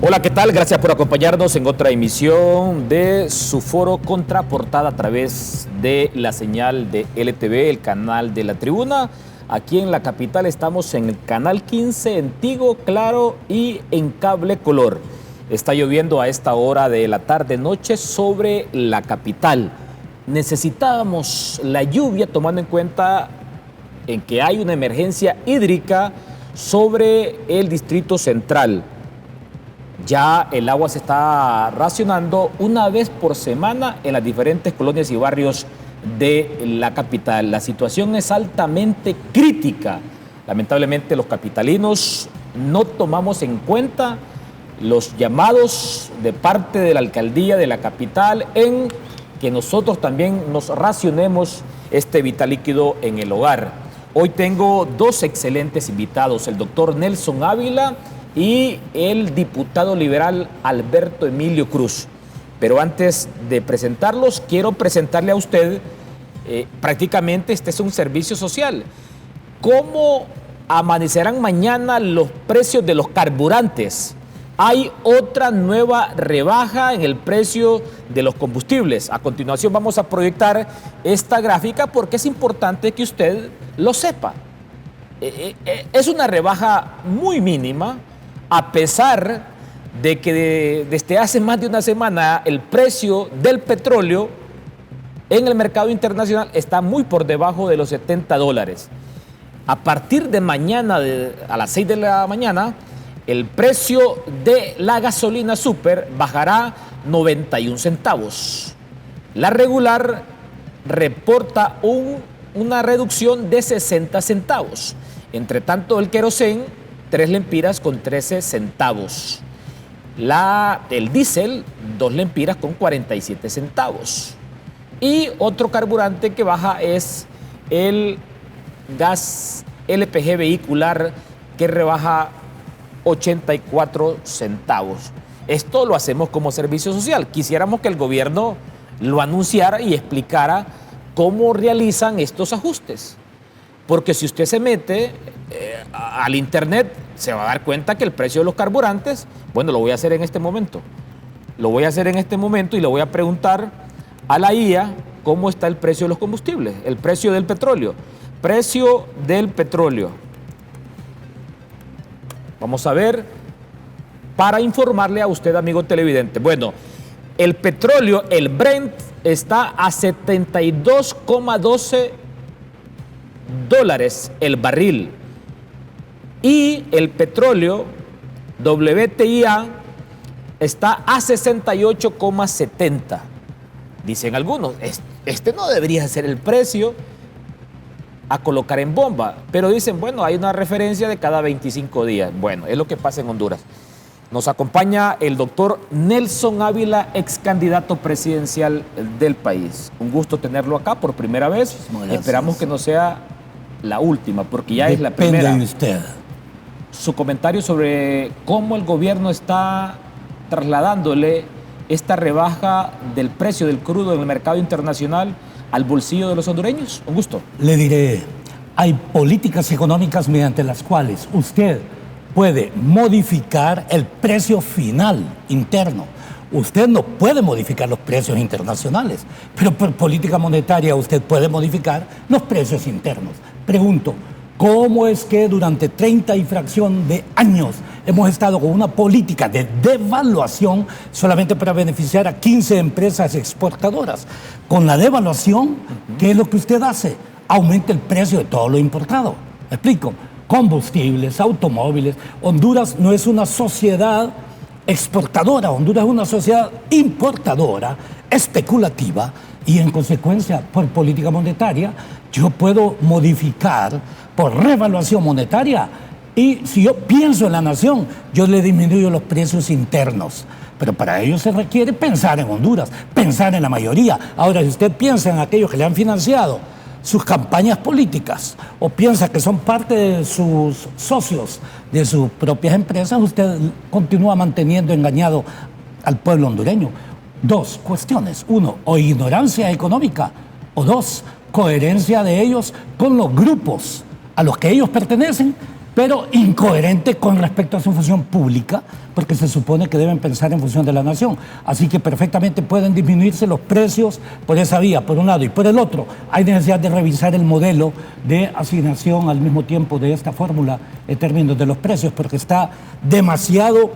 Hola, ¿qué tal? Gracias por acompañarnos en otra emisión de su foro Contraportada a través de la señal de LTV, el canal de La Tribuna. Aquí en la capital estamos en el canal 15, en Tigo, Claro y en Cable Color. Está lloviendo a esta hora de la tarde-noche sobre la capital. Necesitábamos la lluvia tomando en cuenta en que hay una emergencia hídrica sobre el Distrito Central. Ya el agua se está racionando una vez por semana en las diferentes colonias y barrios de la capital. La situación es altamente crítica. Lamentablemente los capitalinos no tomamos en cuenta los llamados de parte de la alcaldía de la capital en que nosotros también nos racionemos este vital líquido en el hogar. Hoy tengo dos excelentes invitados, el doctor Nelson Ávila y el diputado liberal Alberto Emilio Cruz. Pero antes de presentarlos, quiero presentarle a usted, prácticamente este es un servicio social. ¿Cómo amanecerán mañana los precios de los carburantes? Hay otra nueva rebaja en el precio de los combustibles. A continuación vamos a proyectar esta gráfica porque es importante que usted lo sepa. Es una rebaja muy mínima, a pesar de que desde hace más de una semana el precio del petróleo en el mercado internacional está muy por debajo de los $70. A partir de mañana, a las 6 de la mañana, el precio de la gasolina super bajará 91 centavos. La regular reporta una reducción de 60 centavos. Entre tanto, el querosén, 3 lempiras con 13 centavos. El diésel, 2 lempiras con 47 centavos. Y otro carburante que baja es el gas LPG vehicular, que rebaja 84 centavos. Esto lo hacemos como servicio social. Quisiéramos que el gobierno lo anunciara y explicara cómo realizan estos ajustes. Porque si usted se mete al internet, se va a dar cuenta que el precio de los carburantes, bueno, lo voy a hacer en este momento. Lo voy a hacer en este momento y le voy a preguntar a la IA cómo está el precio de los combustibles, el precio del petróleo. Precio del petróleo. Vamos a ver, para informarle a usted, amigo televidente. Bueno, el petróleo, el Brent, está a $72,12 el barril. Y el petróleo WTI está a 68,70. Dicen algunos, este no debería ser el precio a colocar en bomba, pero dicen, bueno, hay una referencia de cada 25 días. Bueno, es lo que pasa en Honduras. Nos acompaña el doctor Nelson Ávila, ex candidato presidencial del país. Un gusto tenerlo acá por primera vez. Esperamos que no sea la última, porque ya es la primera. Depende de usted. Su comentario sobre cómo el gobierno está trasladándole esta rebaja del precio del crudo en el mercado internacional al bolsillo de los hondureños. Un gusto. Le diré, hay políticas económicas mediante las cuales usted puede modificar el precio final interno. Usted no puede modificar los precios internacionales, pero por política monetaria usted puede modificar los precios internos. Pregunto, ¿cómo es que durante 30 y fracción de años hemos estado con una política de devaluación solamente para beneficiar a 15 empresas exportadoras? Con la devaluación, ¿qué es lo que usted hace? Aumenta el precio de todo lo importado. ¿Me explico? Combustibles, automóviles. Honduras no es una sociedad exportadora, Honduras es una sociedad importadora, especulativa, y en consecuencia, por política monetaria, yo puedo modificar por revaluación monetaria. Y si yo pienso en la nación, yo le disminuyo los precios internos. Pero para ello se requiere pensar en Honduras, pensar en la mayoría. Ahora, si usted piensa en aquellos que le han financiado sus campañas políticas o piensa que son parte de sus socios de sus propias empresas, usted continúa manteniendo engañado al pueblo hondureño. Dos cuestiones. Uno, o ignorancia económica. O dos, coherencia de ellos con los grupos a los que ellos pertenecen pero incoherente con respecto a su función pública, porque se supone que deben pensar en función de la nación. Así que perfectamente pueden disminuirse los precios por esa vía, por un lado, y por el otro hay necesidad de revisar el modelo de asignación al mismo tiempo de esta fórmula en términos de los precios, porque está demasiado,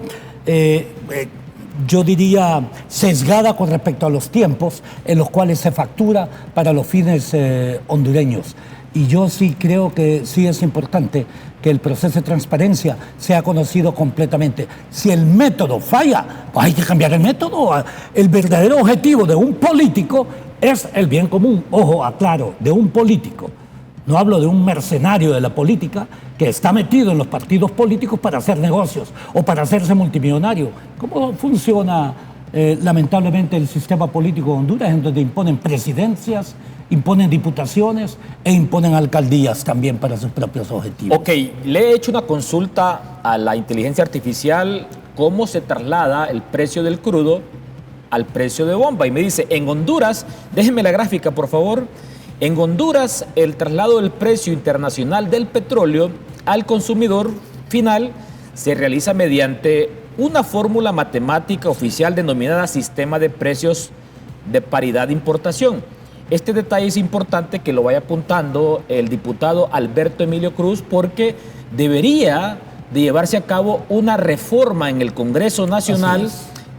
yo diría, sesgada con respecto a los tiempos en los cuales se factura para los fines hondureños. Y yo sí creo que sí es importante que el proceso de transparencia sea conocido completamente. Si el método falla, pues hay que cambiar el método. El verdadero objetivo de un político es el bien común. Ojo, aclaro, de un político. No hablo de un mercenario de la política que está metido en los partidos políticos para hacer negocios o para hacerse multimillonario. ¿Cómo funciona lamentablemente el sistema político de Honduras, en donde imponen presidencias, imponen diputaciones e imponen alcaldías también para sus propios objetivos? Ok, le he hecho una consulta a la inteligencia artificial, cómo se traslada el precio del crudo al precio de bomba. Y me dice, en Honduras, déjenme la gráfica por favor, en Honduras el traslado del precio internacional del petróleo al consumidor final se realiza mediante una fórmula matemática oficial denominada Sistema de Precios de Paridad de Importación. Este detalle es importante que lo vaya apuntando el diputado Alberto Emilio Cruz, porque debería de llevarse a cabo una reforma en el Congreso Nacional,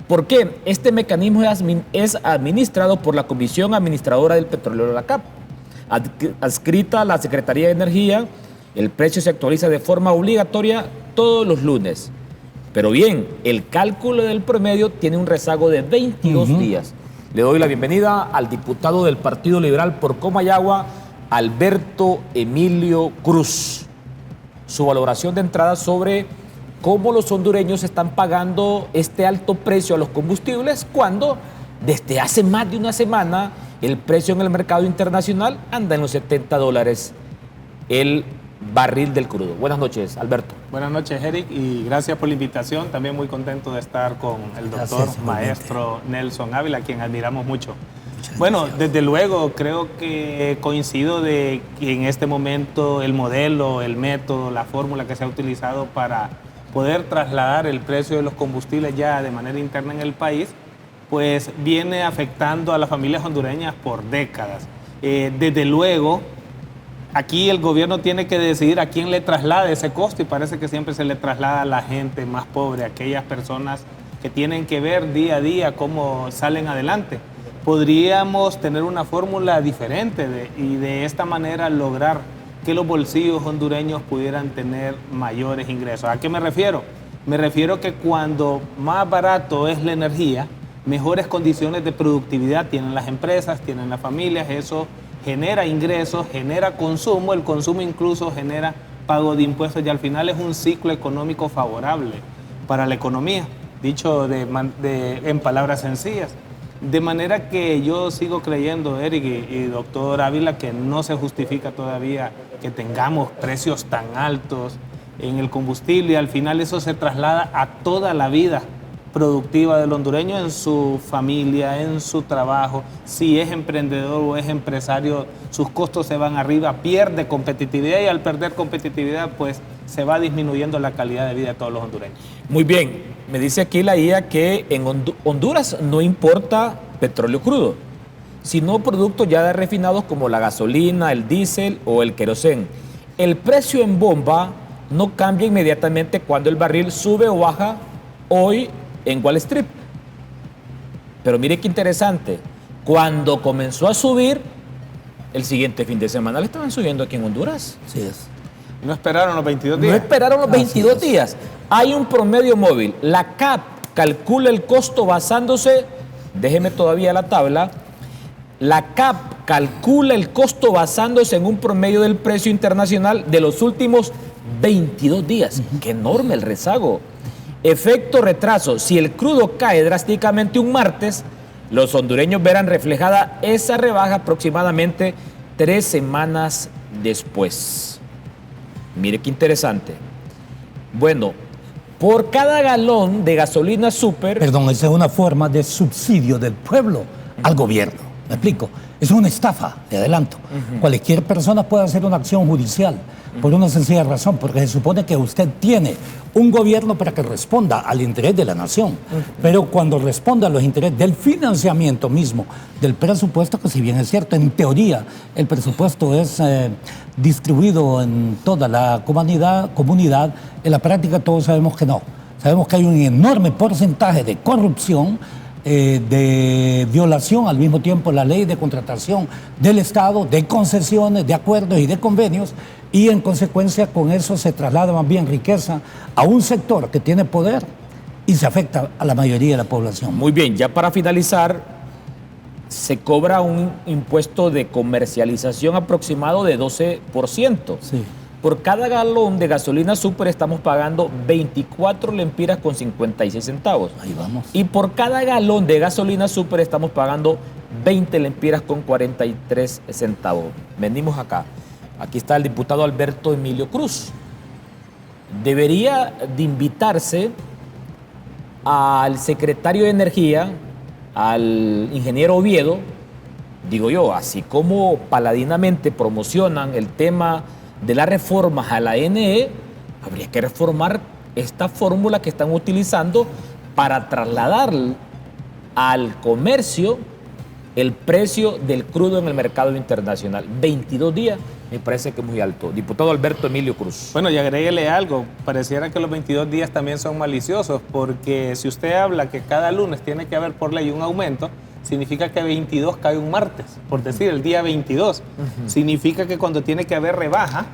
porque este mecanismo es administrado por la Comisión Administradora del Petróleo de la CAP, adscrita a la Secretaría de Energía. El precio se actualiza de forma obligatoria todos los lunes. Pero bien, el cálculo del promedio tiene un rezago de 22 días. Le doy la bienvenida al diputado del Partido Liberal por Comayagua, Alberto Emilio Cruz. Su valoración de entrada sobre cómo los hondureños están pagando este alto precio a los combustibles cuando desde hace más de una semana el precio en el mercado internacional anda en los $70 el barril del crudo. Buenas noches, Alberto. Buenas noches, Eric, y gracias por la invitación. También muy contento de estar con el doctor maestro Nelson Ávila, a quien admiramos mucho. Bueno, desde luego creo que coincido de que en este momento el modelo, el método, la fórmula que se ha utilizado para poder trasladar el precio de los combustibles ya de manera interna en el país, pues viene afectando a las familias hondureñas por décadas. Desde luego, aquí el gobierno tiene que decidir a quién le traslada ese costo, y parece que siempre se le traslada a la gente más pobre, a aquellas personas que tienen que ver día a día cómo salen adelante. Podríamos tener una fórmula diferente y de esta manera lograr que los bolsillos hondureños pudieran tener mayores ingresos. ¿A qué me refiero? Me refiero que cuando más barato es la energía, mejores condiciones de productividad tienen las empresas, tienen las familias, eso genera ingresos, genera consumo, el consumo incluso genera pago de impuestos y al final es un ciclo económico favorable para la economía, dicho en palabras sencillas. De manera que yo sigo creyendo, Eric y doctor Ávila, que no se justifica todavía que tengamos precios tan altos en el combustible, y al final eso se traslada a toda la vida productiva del hondureño, en su familia, en su trabajo. Si es emprendedor o es empresario, sus costos se van arriba, pierde competitividad, y al perder competitividad pues se va disminuyendo la calidad de vida de todos los hondureños. Muy bien, me dice aquí la IA que en Honduras no importa petróleo crudo, sino productos ya refinados como la gasolina, el diésel o el querosén. El precio en bomba no cambia inmediatamente cuando el barril sube o baja hoy en Wall Street. Pero mire qué interesante, cuando comenzó a subir, el siguiente fin de semana le estaban subiendo aquí en Honduras. Sí es. No esperaron los 22 días. No esperaron los 22 días. Hay un promedio móvil. La CAP calcula el costo basándose, déjeme todavía la tabla, la CAP calcula el costo basándose en un promedio del precio internacional de los últimos 22 días. Qué enorme el rezago. Efecto retraso. Si el crudo cae drásticamente un martes, los hondureños verán reflejada esa rebaja aproximadamente 3 semanas después. Mire qué interesante. Bueno, por cada galón de gasolina súper... Perdón, esa es una forma de subsidio del pueblo al gobierno. ¿Me explico? Es una estafa, de adelanto. Cualquier persona puede hacer una acción judicial por una sencilla razón, porque se supone que usted tiene un gobierno para que responda al interés de la nación. Pero cuando responda a los intereses del financiamiento mismo del presupuesto, que si bien es cierto, en teoría el presupuesto es distribuido en toda la comunidad, en la práctica todos sabemos que no. Sabemos que hay un enorme porcentaje de corrupción, de violación al mismo tiempo la ley de contratación del Estado, de concesiones, de acuerdos y de convenios, y en consecuencia con eso se traslada más bien riqueza a un sector que tiene poder y se afecta a la mayoría de la población. Muy bien, ya para finalizar, se cobra un impuesto de comercialización aproximado de 12%. Sí. Por cada galón de gasolina súper estamos pagando 24 lempiras con 56 centavos. Ahí vamos. Y por cada galón de gasolina súper estamos pagando 20 lempiras con 43 centavos. Venimos acá. Aquí está el diputado Alberto Emilio Cruz. Debería de invitarse al secretario de Energía, al ingeniero Oviedo, digo yo, así como paladinamente promocionan el tema de las reformas a la ANE, habría que reformar esta fórmula que están utilizando para trasladar al comercio el precio del crudo en el mercado internacional. 22 días me parece que es muy alto. Diputado Alberto Emilio Cruz. Bueno, y agréguele algo, pareciera que los 22 días también son maliciosos, porque si usted habla que cada lunes tiene que haber por ley un aumento, significa que 22 cae un martes, por decir, el día 22. Significa que cuando tiene que haber rebaja,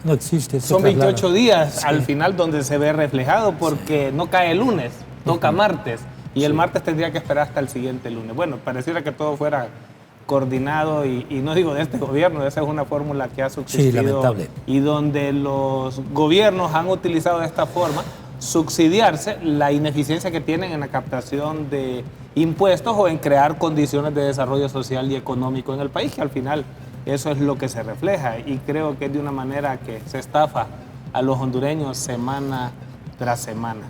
no existe. Son 28 días al final donde se ve reflejado, porque no cae el lunes, toca martes, y el martes tendría que esperar hasta el siguiente lunes. Bueno, pareciera que todo fuera coordinado, y no digo de este gobierno, esa es una fórmula que ha subsistido, lamentable, y donde los gobiernos han utilizado de esta forma subsidiarse la ineficiencia que tienen en la captación de impuestos o en crear condiciones de desarrollo social y económico en el país, que al final eso es lo que se refleja, y creo que es de una manera que se estafa a los hondureños semana tras semana.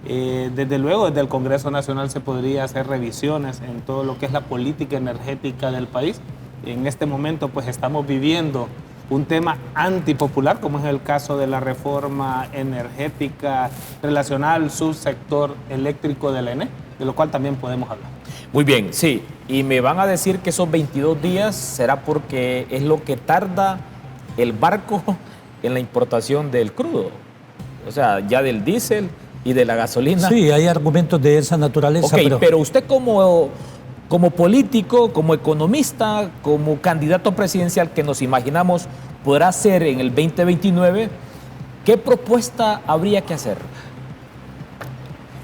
Desde luego, desde el Congreso Nacional se podría hacer revisiones en todo lo que es la política energética del país. En este momento pues estamos viviendo un tema antipopular, como es el caso de la reforma energética relacionada al subsector eléctrico del ENE, de lo cual también podemos hablar. Muy bien, sí. Y me van a decir que esos 22 días será porque es lo que tarda el barco en la importación del crudo. O sea, ya del diésel y de la gasolina. Sí, hay argumentos de esa naturaleza. Ok, pero usted como político, como economista, como candidato presidencial que nos imaginamos podrá ser en el 2029, ¿qué propuesta habría que hacer?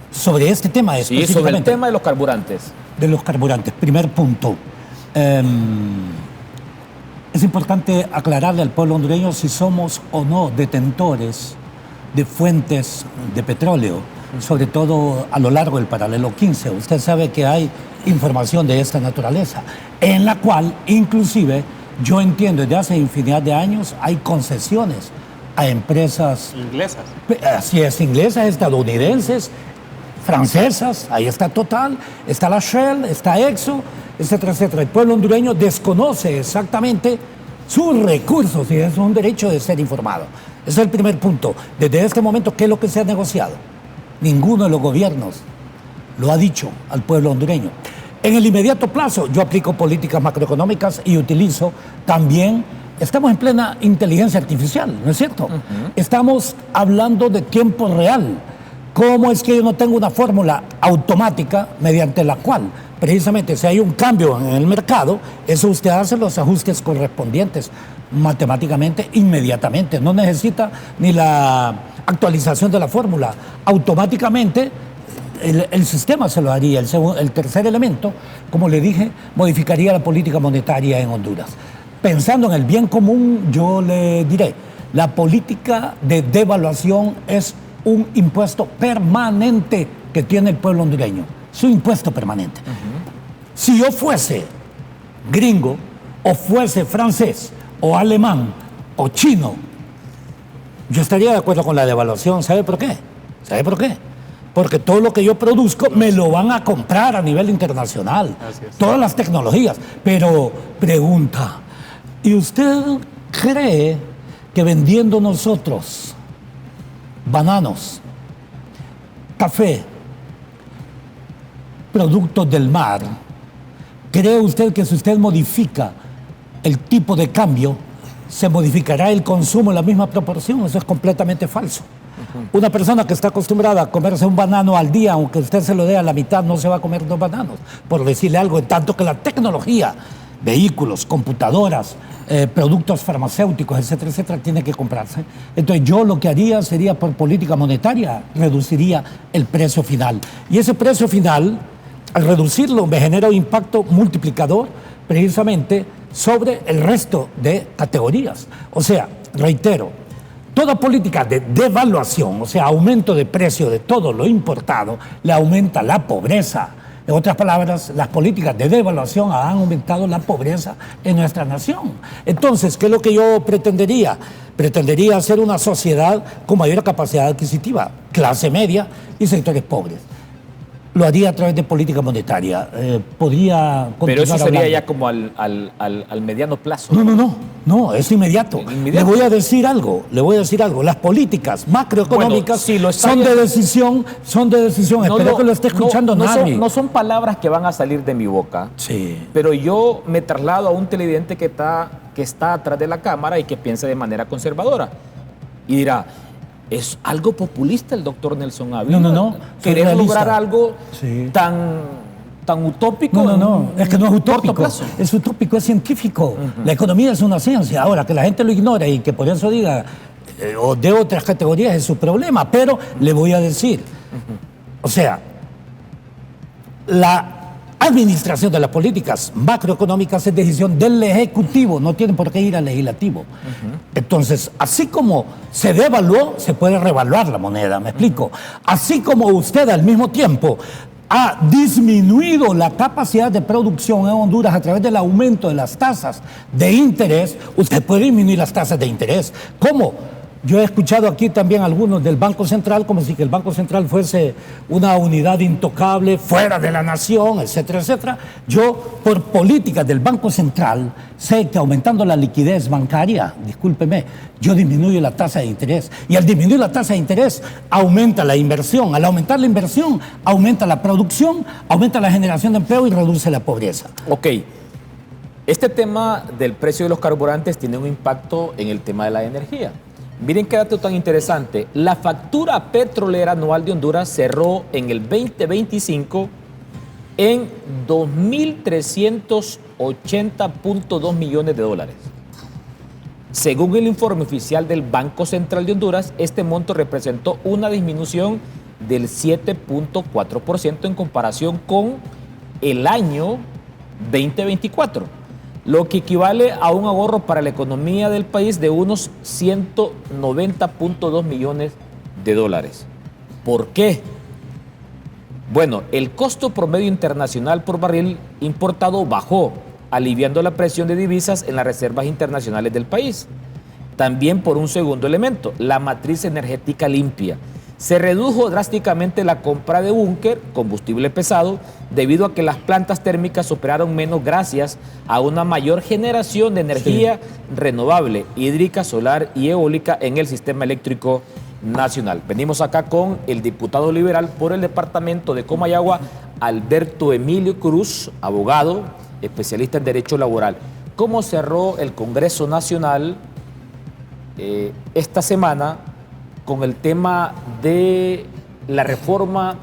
Sobre este tema específicamente. Sí, sobre el tema de los carburantes. De los carburantes. Primer punto. Es importante aclararle al pueblo hondureño si somos o no detentores de fuentes de petróleo, sobre todo a lo largo del paralelo 15. Usted sabe que hay información de esta naturaleza, en la cual inclusive yo entiendo desde hace infinidad de años hay concesiones a empresas inglesas. Así es, inglesas, estadounidenses, francesas, ahí está Total, está la Shell, está Exxon, etcétera, etcétera. El pueblo hondureño desconoce exactamente sus recursos y es un derecho de ser informado. Ese es el primer punto. Desde este momento, ¿qué es lo que se ha negociado? Ninguno de los gobiernos lo ha dicho al pueblo hondureño. En el inmediato plazo, yo aplico políticas macroeconómicas y utilizo también, estamos en plena inteligencia artificial, ¿no es cierto? Estamos hablando de tiempo real. ¿Cómo es que yo no tengo una fórmula automática mediante la cual, precisamente, si hay un cambio en el mercado, eso usted hace los ajustes correspondientes matemáticamente, inmediatamente? No necesita ni la actualización de la fórmula. Automáticamente el sistema se lo haría. El tercer elemento, como le dije, modificaría la política monetaria en Honduras. Pensando en el bien común, yo le diré, la política de devaluación es un impuesto permanente que tiene el pueblo hondureño. Es un impuesto permanente. Si yo fuese gringo, o fuese francés, o alemán, o chino, yo estaría de acuerdo con la devaluación. ¿Sabe por qué? ¿Sabe por qué? porque todo lo que yo produzco me lo van a comprar a nivel internacional. Todas las tecnologías. Pero pregunta, ¿y usted cree que vendiendo nosotros bananos, café, productos del mar, cree usted que si usted modifica el tipo de cambio, se modificará el consumo en la misma proporción? Eso es completamente falso. Una persona que está acostumbrada a comerse un banano al día, aunque usted se lo dé a la mitad, no se va a comer 2 bananos, por decirle algo, en tanto que la tecnología, vehículos, computadoras, productos farmacéuticos, etcétera, etcétera, tiene que comprarse. Entonces yo lo que haría sería, por política monetaria, reduciría el precio final. Y ese precio final, al reducirlo, me genera un impacto multiplicador precisamente sobre el resto de categorías. O sea, reitero, toda política de devaluación, o sea, aumento de precio de todo lo importado, le aumenta la pobreza. En otras palabras, las políticas de devaluación han aumentado la pobreza en nuestra nación. Entonces, ¿qué es lo que yo pretendería? Pretendería hacer una sociedad con mayor capacidad adquisitiva, clase media y sectores pobres. Lo haría a través de política monetaria. Podría continuar. Pero eso sería hablando. ya como al mediano plazo. No, es inmediato. Le voy a decir algo. Las políticas macroeconómicas son de decisión. Espero que lo esté escuchando nadie. No son palabras que van a salir de mi boca. Sí. Pero yo me traslado a un televidente que está atrás de la cámara y que piensa de manera conservadora. Y dirá, es algo populista el doctor Nelson Ávila. No. Querer lograr algo tan utópico. No. Es que no es utópico. Es utópico, es científico. La economía es una ciencia. Ahora, que la gente lo ignore y que por eso diga o de otras categorías es su problema. Pero le voy a decir, o sea, la administración de las políticas macroeconómicas es decisión del Ejecutivo, no tiene por qué ir al Legislativo. Entonces, así como se devaluó, se puede revaluar la moneda, ¿me explico? Así como usted al mismo tiempo ha disminuido la capacidad de producción en Honduras a través del aumento de las tasas de interés, usted puede disminuir las tasas de interés. ¿Cómo? Yo he escuchado aquí también algunos del Banco Central, como si que el Banco Central fuese una unidad intocable, fuera de la nación, etcétera, etcétera. Yo, por políticas del Banco Central, sé que aumentando la liquidez bancaria, discúlpeme, yo disminuyo la tasa de interés. Y al disminuir la tasa de interés, aumenta la inversión. Al aumentar la inversión, aumenta la producción, aumenta la generación de empleo y reduce la pobreza. Ok. Este tema del precio de los carburantes tiene un impacto en el tema de la energía. Miren qué dato tan interesante. La factura petrolera anual de Honduras cerró en el 2025 en $2.380.2 millones. Según el informe oficial del Banco Central de Honduras, este monto representó una disminución del 7.4% en comparación con el año 2024. Lo que equivale a un ahorro para la economía del país de unos $190.2 millones. ¿Por qué? Bueno, el costo promedio internacional por barril importado bajó, aliviando la presión de divisas en las reservas internacionales del país. También por un segundo elemento, la matriz energética limpia. Se redujo drásticamente la compra de búnker, combustible pesado, debido a que las plantas térmicas operaron menos gracias a una mayor generación de energía renovable, hídrica, solar y eólica en el sistema eléctrico nacional. Venimos acá con el diputado liberal por el departamento de Comayagua, Alberto Emilio Cruz, abogado, especialista en derecho laboral. ¿Cómo cerró el Congreso Nacional esta semana con el tema de la reforma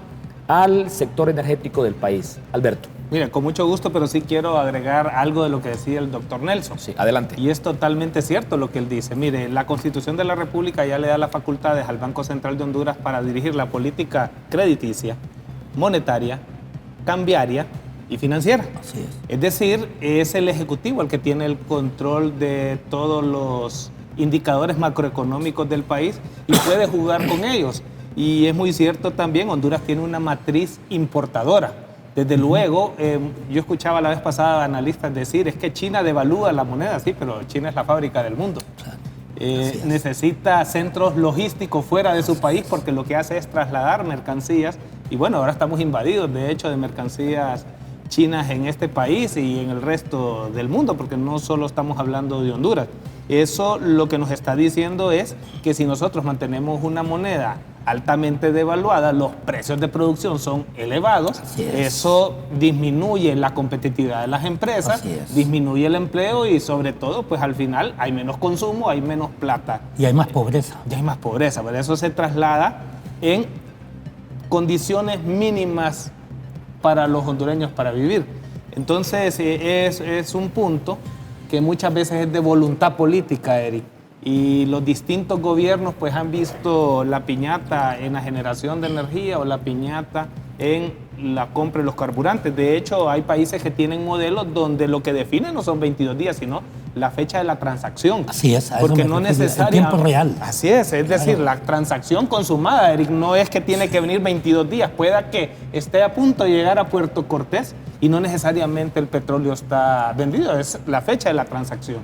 al sector energético del país? Alberto. Mira, con mucho gusto, pero sí quiero agregar algo de lo que decía el doctor Nelson. Sí, adelante. Y es totalmente cierto lo que él dice. Mire, la Constitución de la República ya le da las facultades al Banco Central de Honduras para dirigir la política crediticia, monetaria, cambiaria y financiera. Así es. Es decir, es el Ejecutivo el que tiene el control de todos los indicadores macroeconómicos del país y puede jugar con ellos. Y es muy cierto también, Honduras tiene una matriz importadora. Desde luego, yo escuchaba la vez pasada analistas decir, es que China devalúa la moneda, sí, pero China es la fábrica del mundo. necesita centros logísticos fuera de su país porque lo que hace es trasladar mercancías. Y bueno, ahora estamos invadidos, de hecho, de mercancías chinas en este país y en el resto del mundo, porque no solo estamos hablando de Honduras. Eso lo que nos está diciendo es que si nosotros mantenemos una moneda altamente devaluada, los precios de producción son elevados, eso disminuye la competitividad de las empresas, disminuye el empleo y sobre todo, pues al final hay menos consumo, hay menos plata. Y hay más pobreza. Y hay más pobreza, pero eso se traslada en condiciones mínimas para los hondureños para vivir. Entonces es un punto que muchas veces es de voluntad política, Eric. Y los distintos gobiernos pues han visto la piñata en la generación de energía o la piñata en la compra de los carburantes. De hecho, hay países que tienen modelos donde lo que define no son 22 días, sino la fecha de la transacción. Así es, porque no necesariamente en tiempo real. Así es decir, la transacción consumada, Eric, no es que tiene que venir 22 días, pueda que esté a punto de llegar a Puerto Cortés y no necesariamente el petróleo está vendido, es la fecha de la transacción.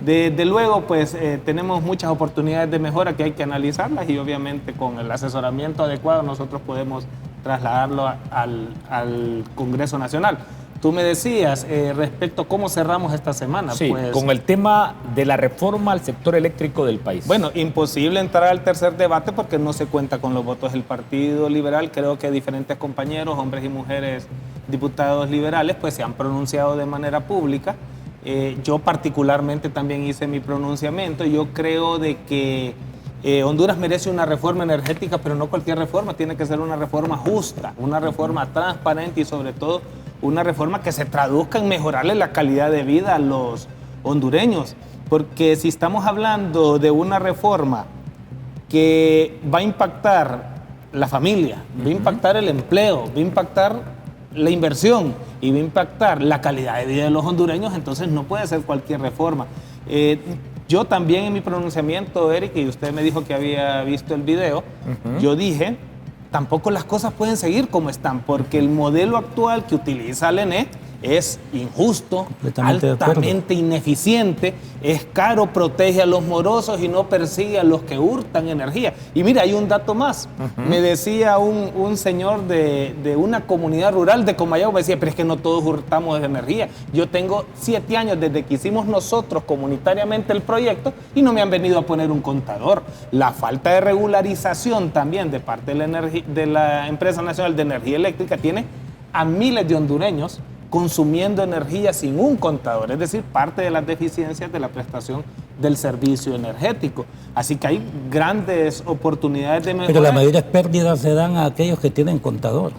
Desde luego, pues tenemos muchas oportunidades de mejora que hay que analizarlas y obviamente con el asesoramiento adecuado nosotros podemos trasladarlo al Congreso Nacional. Tú me decías respecto a cómo cerramos esta semana. Sí, pues, con el tema de la reforma al sector eléctrico del país. Bueno, imposible entrar al tercer debate porque no se cuenta con los votos del Partido Liberal. Creo que diferentes compañeros, hombres y mujeres diputados liberales, pues se han pronunciado de manera pública. Yo particularmente también hice mi pronunciamiento. Yo creo de que Honduras merece una reforma energética, pero no cualquier reforma, tiene que ser una reforma justa, una reforma transparente y sobre todo una reforma que se traduzca en mejorarle la calidad de vida a los hondureños. Porque si estamos hablando de una reforma que va a impactar la familia, va a impactar el empleo, va a impactar la inversión y va a impactar la calidad de vida de los hondureños, entonces no puede ser cualquier reforma. Yo también en mi pronunciamiento, Eric, y usted me dijo que había visto el video, yo dije, tampoco las cosas pueden seguir como están, porque el modelo actual que utiliza el ENE es injusto, altamente ineficiente, es caro, protege a los morosos y no persigue a los que hurtan energía. Y mira, hay un dato más. Me decía un señor de una comunidad rural de Comayagua, me decía, pero es que no todos hurtamos de energía. Yo tengo 7 años desde que hicimos nosotros comunitariamente el proyecto y no me han venido a poner un contador. La falta de regularización también de parte de la Empresa Nacional de Energía Eléctrica tiene a miles de hondureños consumiendo energía sin un contador, es decir, parte de las deficiencias de la prestación del servicio energético. Así que hay grandes oportunidades de mejora. Pero las mayores pérdidas se dan a aquellos que tienen contador,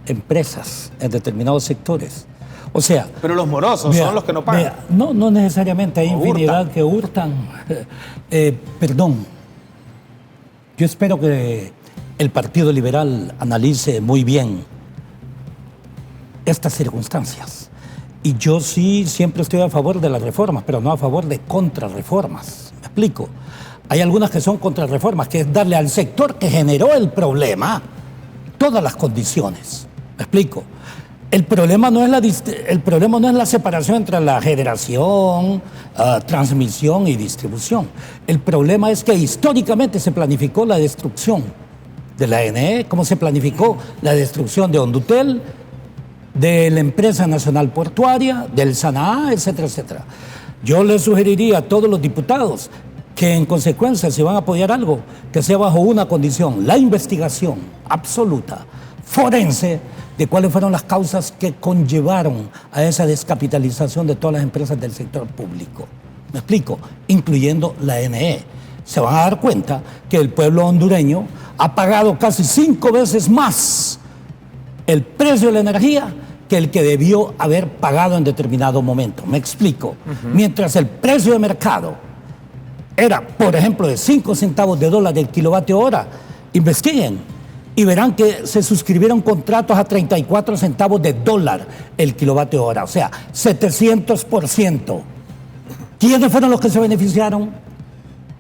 empresas en determinados sectores. O sea... Pero los morosos son los que no pagan. No necesariamente, hay infinidad que hurtan. Perdón, yo espero que el Partido Liberal analice muy bien estas circunstancias. Y yo sí siempre estoy a favor de las reformas, pero no a favor de contrarreformas. ¿Me explico? Hay algunas que son contrarreformas, que es darle al sector que generó el problema todas las condiciones. ¿Me explico? El problema no es la separación entre la generación, transmisión y distribución. El problema es que históricamente se planificó la destrucción de la ENE, como se planificó la destrucción de Hondutel, de la Empresa Nacional Portuaria, del SANAA, etcétera, etcétera. Yo les sugeriría a todos los diputados que en consecuencia, si van a apoyar algo, que sea bajo una condición, la investigación absoluta, forense, de cuáles fueron las causas que conllevaron a esa descapitalización de todas las empresas del sector público. ¿Me explico? Incluyendo la ENE. Se van a dar cuenta que el pueblo hondureño ha pagado casi 5 veces más el precio de la energía que el que debió haber pagado en determinado momento. Me explico. Mientras el precio de mercado era, por ejemplo, de 5 centavos de dólar el kilovatio hora, investiguen y verán que se suscribieron contratos a 34 centavos de dólar el kilovatio hora, o sea, 700%. ¿Quiénes fueron los que se beneficiaron?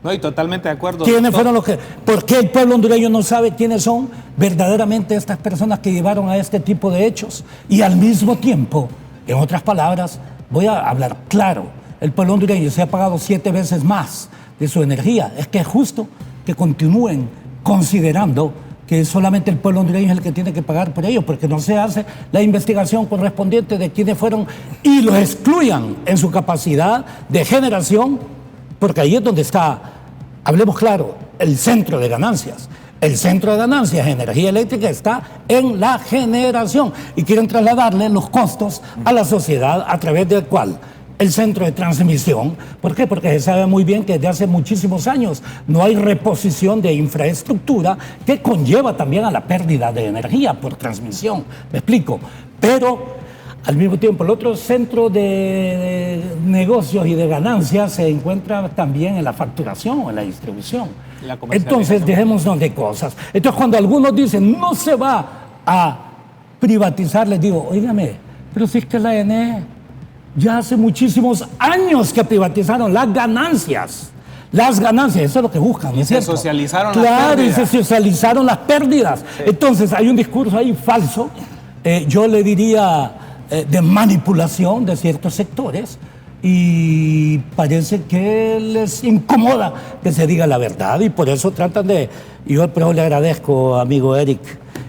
No, y totalmente de acuerdo. ¿Quiénes fueron los que...? ¿Por qué el pueblo hondureño no sabe quiénes son verdaderamente estas personas que llevaron a este tipo de hechos? Y al mismo tiempo, en otras palabras, voy a hablar claro, el pueblo hondureño se ha pagado 7 veces más de su energía. Es que es justo que continúen considerando que solamente el pueblo hondureño es el que tiene que pagar por ello, porque no se hace la investigación correspondiente de quiénes fueron y los excluyan en su capacidad de generación, porque ahí es donde está, hablemos claro, el centro de ganancias. El centro de ganancias de energía eléctrica está en la generación y quieren trasladarle los costos a la sociedad a través del cual el centro de transmisión. ¿Por qué? Porque se sabe muy bien que desde hace muchísimos años no hay reposición de infraestructura que conlleva también a la pérdida de energía por transmisión. ¿Me explico? Pero al mismo tiempo el otro centro de negocios y de ganancias se encuentra también en la facturación o en la distribución. Entonces dejémonos de cosas. Entonces cuando algunos dicen no se va a privatizar, les digo, óigame, pero si es que la ENE ya hace muchísimos años que privatizaron las ganancias. Las ganancias, eso es lo que buscan, ¿no es cierto? Se socializaron las pérdidas. Claro, y se socializaron las pérdidas. Sí. Entonces hay un discurso ahí falso, yo le diría de manipulación de ciertos sectores, y parece que les incomoda que se diga la verdad, y por eso tratan de... Yo pero le agradezco, amigo Eric,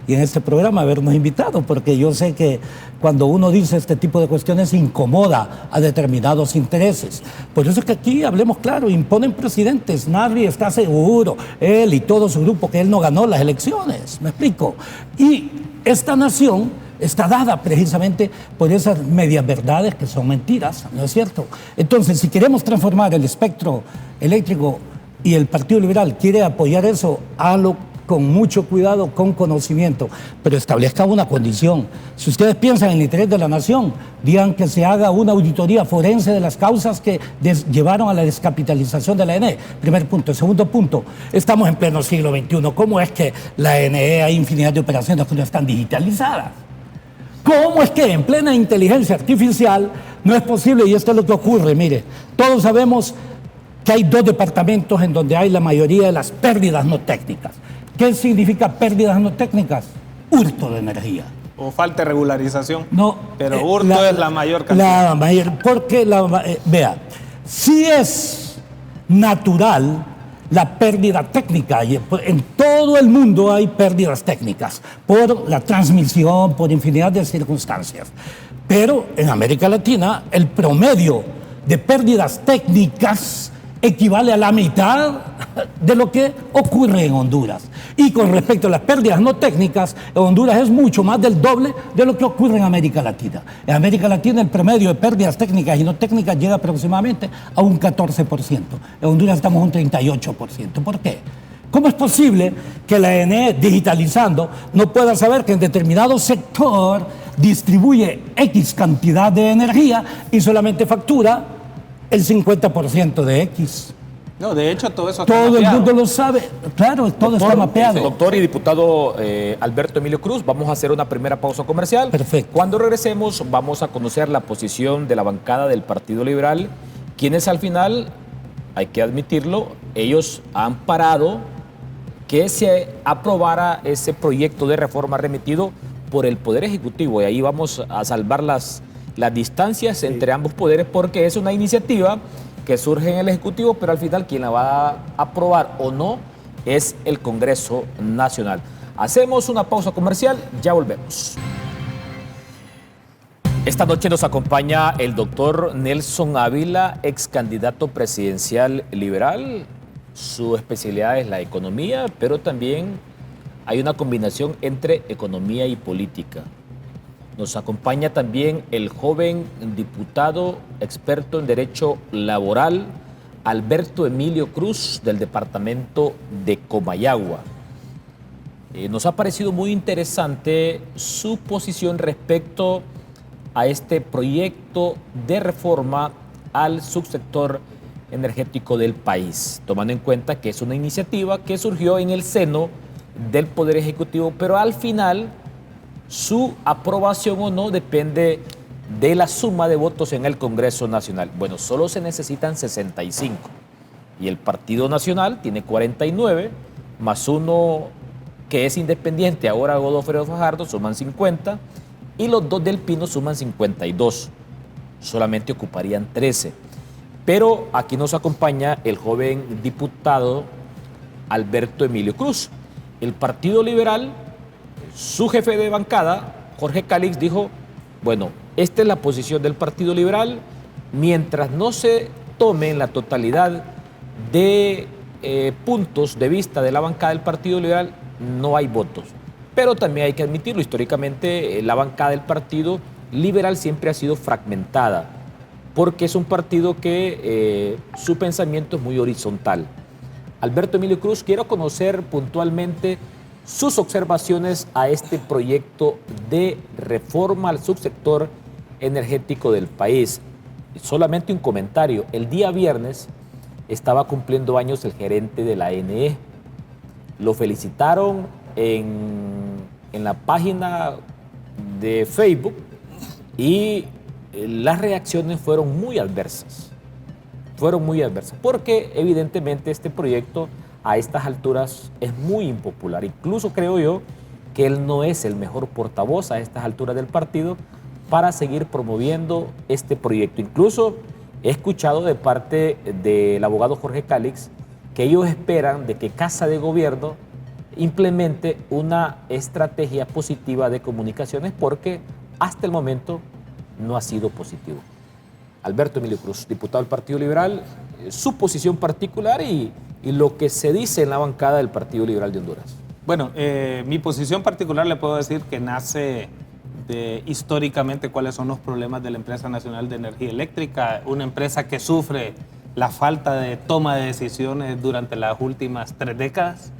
y en este programa habernos invitado, porque yo sé que cuando uno dice este tipo de cuestiones incomoda a determinados intereses. Por eso es que aquí, hablemos claro, imponen presidentes. Nadie está seguro, él y todo su grupo, que él no ganó las elecciones. ¿Me explico? Y esta nación está dada precisamente por esas medias verdades que son mentiras, ¿no es cierto? Entonces, si queremos transformar el espectro eléctrico y el Partido Liberal quiere apoyar eso, hágalo con mucho cuidado, con conocimiento, pero establezca una condición. Si ustedes piensan en el interés de la nación, digan que se haga una auditoría forense de las causas que llevaron a la descapitalización de la ENE. Primer punto. Segundo punto, estamos en pleno siglo XXI. ¿Cómo es que la ENE hay infinidad de operaciones que no están digitalizadas? ¿Cómo es que en plena inteligencia artificial no es posible? Y esto es lo que ocurre, mire, todos sabemos que hay 2 departamentos en donde hay la mayoría de las pérdidas no técnicas. ¿Qué significa pérdidas no técnicas? Hurto de energía. O falta de regularización. No. Pero hurto es la mayor cantidad. La mayor, porque, vea, si es natural la pérdida técnica, y en todo el mundo hay pérdidas técnicas, por la transmisión, por infinidad de circunstancias. Pero en América Latina, el promedio de pérdidas técnicas equivale a la mitad de lo que ocurre en Honduras. Y con respecto a las pérdidas no técnicas, en Honduras es mucho más del doble de lo que ocurre en América Latina. En América Latina el promedio de pérdidas técnicas y no técnicas llega aproximadamente a un 14%. En Honduras estamos un 38%. ¿Por qué? ¿Cómo es posible que la ENE, digitalizando, no pueda saber que en determinado sector distribuye X cantidad de energía y solamente factura el 50% de X? No, de hecho todo eso está todo mapeado. El mundo lo sabe, claro, todo está mapeado. Doctor y diputado Alberto Emilio Cruz, vamos a hacer una primera pausa comercial. Perfecto. Cuando regresemos vamos a conocer la posición de la bancada del Partido Liberal, quienes al final, hay que admitirlo, ellos han parado que se aprobara ese proyecto de reforma remitido por el Poder Ejecutivo, y ahí vamos a salvar las distancias entre ambos poderes, porque es una iniciativa que surge en el Ejecutivo, pero al final quien la va a aprobar o no es el Congreso Nacional. Hacemos una pausa comercial, ya volvemos. Esta noche nos acompaña el doctor Nelson Ávila, ex candidato presidencial liberal. Su especialidad es la economía, pero también hay una combinación entre economía y política. Nos acompaña también el joven diputado experto en Derecho Laboral, Alberto Emilio Cruz, del departamento de Comayagua. Nos ha parecido muy interesante su posición respecto a este proyecto de reforma al subsector energético del país, tomando en cuenta que es una iniciativa que surgió en el seno del Poder Ejecutivo, pero al final su aprobación o no depende de la suma de votos en el Congreso Nacional. Bueno, solo se necesitan 65 y el Partido Nacional tiene 49, más uno que es independiente, ahora Godofredo Fajardo, suman 50, y los 2 del Pino suman 52, solamente ocuparían 13. Pero aquí nos acompaña el joven diputado Alberto Emilio Cruz. El Partido Liberal, su jefe de bancada, Jorge Calix, dijo, bueno, esta es la posición del Partido Liberal, mientras no se tome en la totalidad de puntos de vista de la bancada del Partido Liberal, no hay votos. Pero también hay que admitirlo, históricamente la bancada del Partido Liberal siempre ha sido fragmentada, porque es un partido que su pensamiento es muy horizontal. Alberto Emilio Cruz, quiero conocer puntualmente sus observaciones a este proyecto de reforma al subsector energético del país. Solamente un comentario. El día viernes estaba cumpliendo años el gerente de la ANE. Lo felicitaron en la página de Facebook y las reacciones fueron muy adversas. Porque evidentemente este proyecto a estas alturas es muy impopular. Incluso creo yo que él no es el mejor portavoz a estas alturas del partido para seguir promoviendo este proyecto. Incluso he escuchado de parte del abogado Jorge Calix que ellos esperan de que Casa de Gobierno implemente una estrategia positiva de comunicaciones porque hasta el momento no ha sido positivo. Alberto Emilio Cruz, diputado del Partido Liberal, su posición particular y lo que se dice en la bancada del Partido Liberal de Honduras. Bueno, mi posición particular le puedo decir que nace de históricamente cuáles son los problemas de la Empresa Nacional de Energía Eléctrica, una empresa que sufre la falta de toma de decisiones durante las últimas 3 décadas,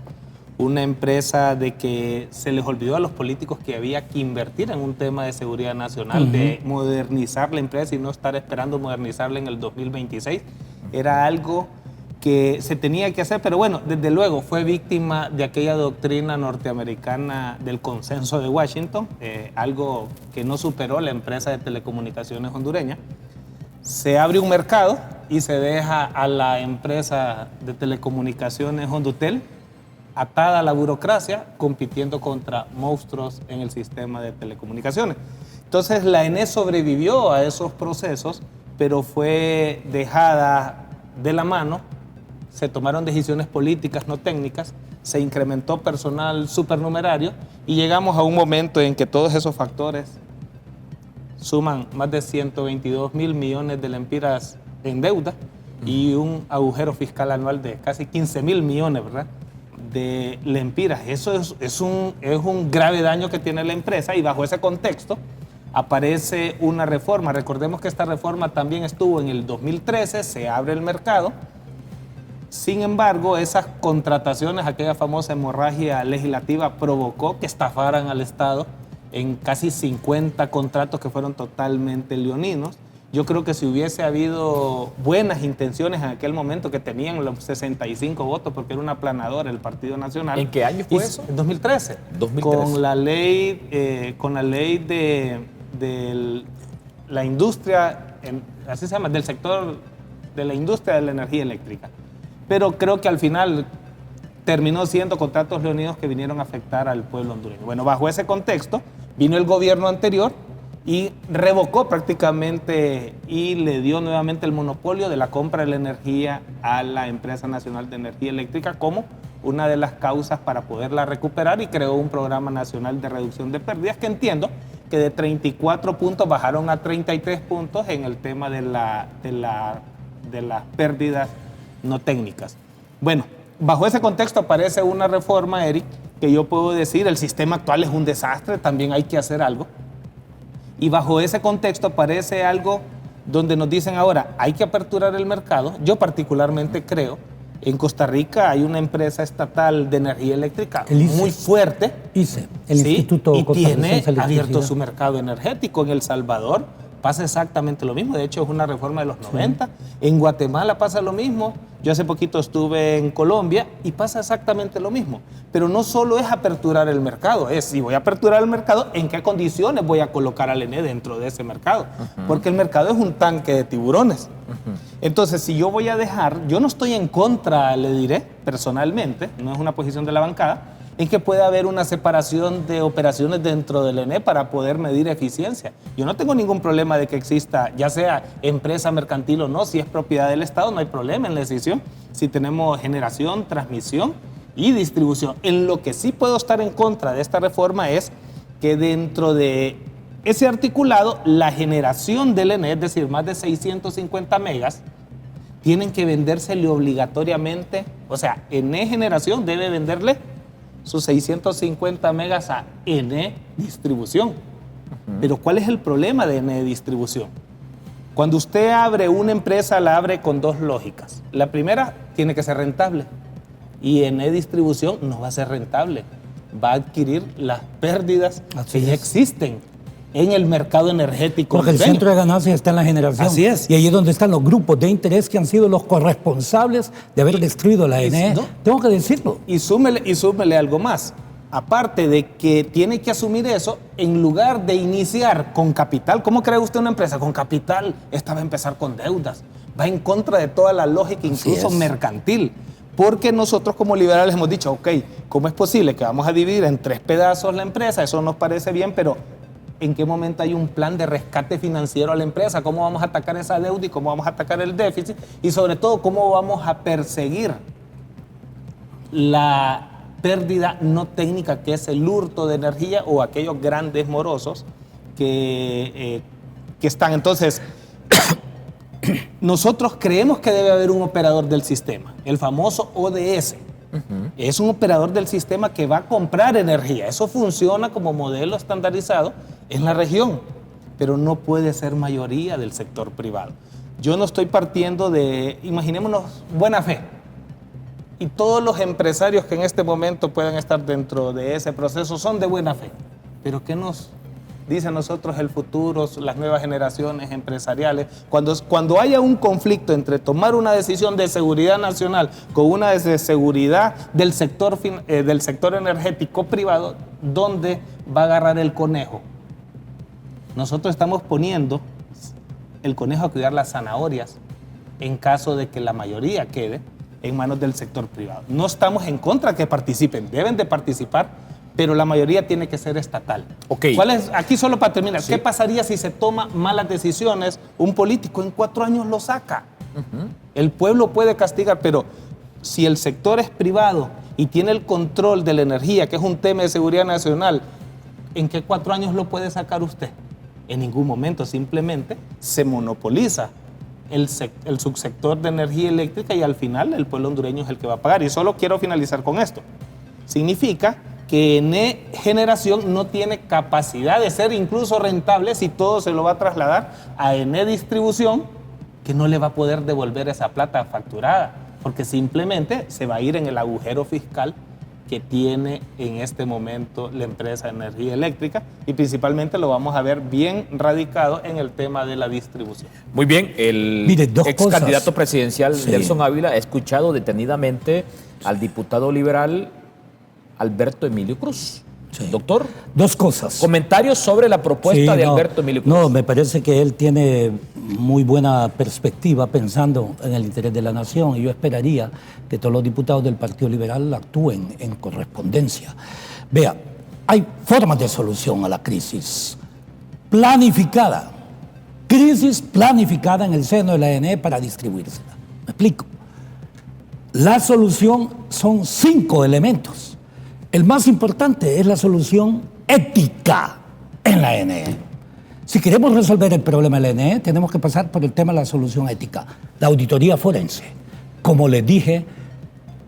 una empresa de que se les olvidó a los políticos que había que invertir en un tema de seguridad nacional, de modernizar la empresa y no estar esperando modernizarla en el 2026. Era algo que se tenía que hacer, pero bueno, desde luego fue víctima de aquella doctrina norteamericana del consenso de Washington, algo que no superó la empresa de telecomunicaciones hondureña. Se abre un mercado y se deja a la empresa de telecomunicaciones Hondutel atada a la burocracia, compitiendo contra monstruos en el sistema de telecomunicaciones. Entonces la ENE sobrevivió a esos procesos, pero fue dejada de la mano, se tomaron decisiones políticas, no técnicas, se incrementó personal supernumerario y llegamos a un momento en que todos esos factores suman más de 122 mil millones de lempiras en deuda y un agujero fiscal anual de casi 15 mil millones, ¿verdad?, de lempiras. Eso es un grave daño que tiene la empresa y bajo ese contexto aparece una reforma. Recordemos que esta reforma también estuvo en el 2013, se abre el mercado. Sin embargo, esas contrataciones, aquella famosa hemorragia legislativa, provocó que estafaran al Estado en casi 50 contratos que fueron totalmente leoninos. Yo creo que si hubiese habido buenas intenciones en aquel momento, que tenían los 65 votos, porque era una aplanadora el Partido Nacional. ¿En qué año fue eso? En 2013. 2013. Con la ley de la industria, así se llama, del sector de la industria de la energía eléctrica. Pero creo que al final terminó siendo contratos leoninos que vinieron a afectar al pueblo hondureño. Bueno, bajo ese contexto vino el gobierno anterior y revocó prácticamente y le dio nuevamente el monopolio de la compra de la energía a la Empresa Nacional de Energía Eléctrica como una de las causas para poderla recuperar y creó un programa nacional de reducción de pérdidas que entiendo que de 34 puntos bajaron a 33 puntos en el tema de las pérdidas no técnicas. Bueno, bajo ese contexto aparece una reforma, Eric, que yo puedo decir, el sistema actual es un desastre, también hay que hacer algo. Y bajo ese contexto aparece algo donde nos dicen ahora, hay que aperturar el mercado. Yo particularmente creo, en Costa Rica hay una empresa estatal de energía eléctrica muy fuerte. ICE, el ¿sí? Instituto y Costarricense tiene de Electricidad. abierto su mercado energético. En El Salvador pasa exactamente lo mismo. De hecho, es una reforma de los 90. En Guatemala pasa lo mismo. Yo hace poquito estuve en Colombia y pasa exactamente lo mismo. Pero no solo es aperturar el mercado, es si voy a aperturar el mercado, ¿en qué condiciones voy a colocar al ENE dentro de ese mercado? Porque el mercado es un tanque de tiburones. Entonces, si yo voy a dejar, yo no estoy en contra, le diré personalmente, no es una posición de la bancada, en que puede haber una separación de operaciones dentro del ENE para poder medir eficiencia. Yo no tengo ningún problema de que exista, ya sea empresa mercantil o no, si es propiedad del Estado, no hay problema en la decisión. Si tenemos generación, transmisión y distribución. En lo que sí puedo estar en contra de esta reforma es que dentro de ese articulado, la generación del ENE, es decir, más de 650 megas, tienen que vendérsele obligatoriamente, o sea, ENE Generación debe venderle sus 650 megas a ENE Distribución. Pero ¿cuál es el problema de ENE Distribución? Cuando usted abre una empresa, la abre con dos lógicas. La primera, tiene que ser rentable. Y ENE Distribución no va a ser rentable. Va a adquirir las pérdidas que ya existen en el mercado energético. Porque el centro de ganancias está en la generación. Así es. Y ahí es donde están los grupos de interés que han sido los corresponsables de haber destruido la ENE. ¿No? Tengo que decirlo. Y súmele algo más. Aparte de que tiene que asumir eso, en lugar de iniciar con capital, ¿cómo cree usted una empresa? Con capital, esta va a empezar con deudas. Va en contra de toda la lógica, incluso mercantil. Porque nosotros como liberales hemos dicho, ok, ¿cómo es posible que vamos a dividir en 3 pedazos la empresa? Eso nos parece bien, pero ¿en qué momento hay un plan de rescate financiero a la empresa? ¿Cómo vamos a atacar esa deuda y cómo vamos a atacar el déficit? Y sobre todo, ¿cómo vamos a perseguir la pérdida no técnica, que es el hurto de energía o aquellos grandes morosos que están? Entonces, nosotros creemos que debe haber un operador del sistema, el famoso ODS. Es un operador del sistema que va a comprar energía. Eso funciona como modelo estandarizado en la región, pero no puede ser mayoría del sector privado. Yo no estoy partiendo de, imaginémonos, buena fe. Y todos los empresarios que en este momento puedan estar dentro de ese proceso son de buena fe. Pero ¿qué nos dice a nosotros el futuro, las nuevas generaciones empresariales? Cuando haya un conflicto entre tomar una decisión de seguridad nacional con una de seguridad del sector energético privado, ¿dónde va a agarrar el conejo? Nosotros estamos poniendo el conejo a cuidar las zanahorias en caso de que la mayoría quede en manos del sector privado. No estamos en contra de que participen, deben de participar, pero la mayoría tiene que ser estatal. Okay. Aquí solo para terminar, sí. ¿Qué pasaría si se toma malas decisiones? Un político en 4 años lo saca. El pueblo puede castigar, pero si el sector es privado y tiene el control de la energía, que es un tema de seguridad nacional, ¿en qué 4 años lo puede sacar usted? En ningún momento, simplemente se monopoliza el subsector de energía eléctrica y al final el pueblo hondureño es el que va a pagar. Y solo quiero finalizar con esto. Significa que ENE Generación no tiene capacidad de ser incluso rentable si todo se lo va a trasladar a ENE Distribución, que no le va a poder devolver esa plata facturada, porque simplemente se va a ir en el agujero fiscal que tiene en este momento la empresa de energía eléctrica, y principalmente lo vamos a ver bien radicado en el tema de la distribución. Muy bien, el ex candidato presidencial Nelson Ávila ha escuchado detenidamente al diputado liberal Alberto Emilio Cruz. Sí. Doctor, 2 cosas. Comentarios sobre la propuesta de Alberto Emilio Cruz. No, me parece que él tiene muy buena perspectiva pensando en el interés de la nación, y yo esperaría que todos los diputados del Partido Liberal actúen en correspondencia. Vea, hay formas de solución a la crisis planificada. Crisis planificada en el seno de la ENE para distribuírsela. ¿Me explico? La solución son 5 elementos. El más importante es la solución ética en la ENE. Si queremos resolver el problema de la ENE, tenemos que pasar por el tema de la solución ética. La auditoría forense, como les dije,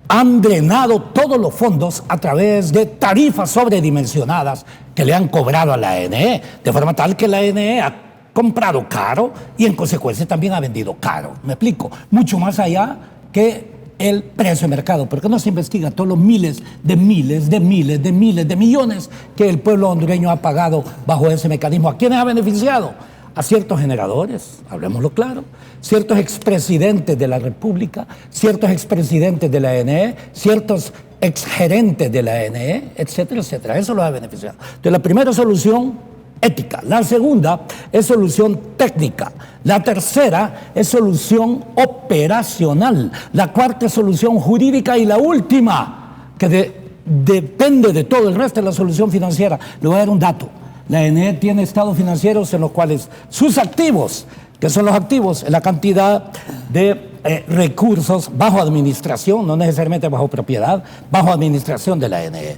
han drenado todos los fondos a través de tarifas sobredimensionadas que le han cobrado a la ENE, de forma tal que la ENE ha comprado caro y en consecuencia también ha vendido caro. ¿Me explico? Mucho más allá que el precio de mercado, porque no se investiga todos los miles de millones que el pueblo hondureño ha pagado bajo ese mecanismo. ¿A quiénes ha beneficiado? A ciertos generadores, hablemoslo claro, ciertos expresidentes de la República, ciertos expresidentes de la ENE, ciertos exgerentes de la ENE, etcétera, etcétera. Eso lo ha beneficiado. Entonces, la primera solución, ética. La segunda es solución técnica. La tercera es solución operacional. La cuarta es solución jurídica. Y la última, que depende de todo el resto de la solución financiera. Le voy a dar un dato. La ANE tiene estados financieros en los cuales sus activos, que son los activos, la cantidad de recursos bajo administración, no necesariamente bajo propiedad, bajo administración de la ANE.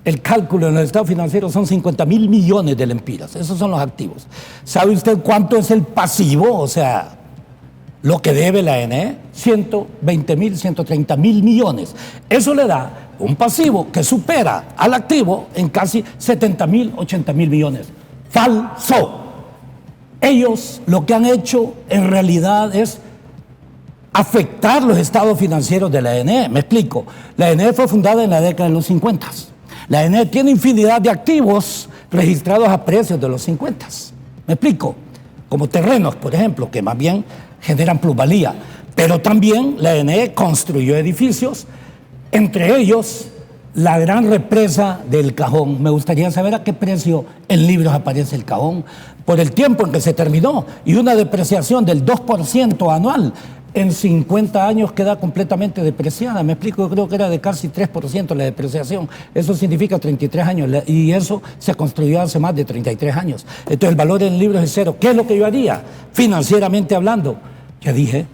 El cálculo en los estados financieros son 50.000 millones de lempiras. Esos son los activos. ¿Sabe usted cuánto es el pasivo? O sea, lo que debe la ANE, 120.000, 130.000 millones. Eso le da un pasivo que supera al activo en casi 70.000, 80.000 millones. Falso. Ellos lo que han hecho en realidad es afectar los estados financieros de la ANE. Me explico. La ANE fue fundada en la década de los 50. La ANE tiene infinidad de activos registrados a precios de los 50. Me explico. Como terrenos, por ejemplo, que más bien generan plusvalía. Pero también la ANE construyó edificios, entre ellos la gran represa del Cajón. Me gustaría saber a qué precio en libros aparece el Cajón, por el tiempo en que se terminó, y una depreciación del 2% anual. En 50 años queda completamente depreciada. Me explico, yo creo que era de casi 3% la depreciación. Eso significa 33 años y eso se construyó hace más de 33 años. Entonces el valor en libros es cero. ¿Qué es lo que yo haría financieramente hablando? Ya dije,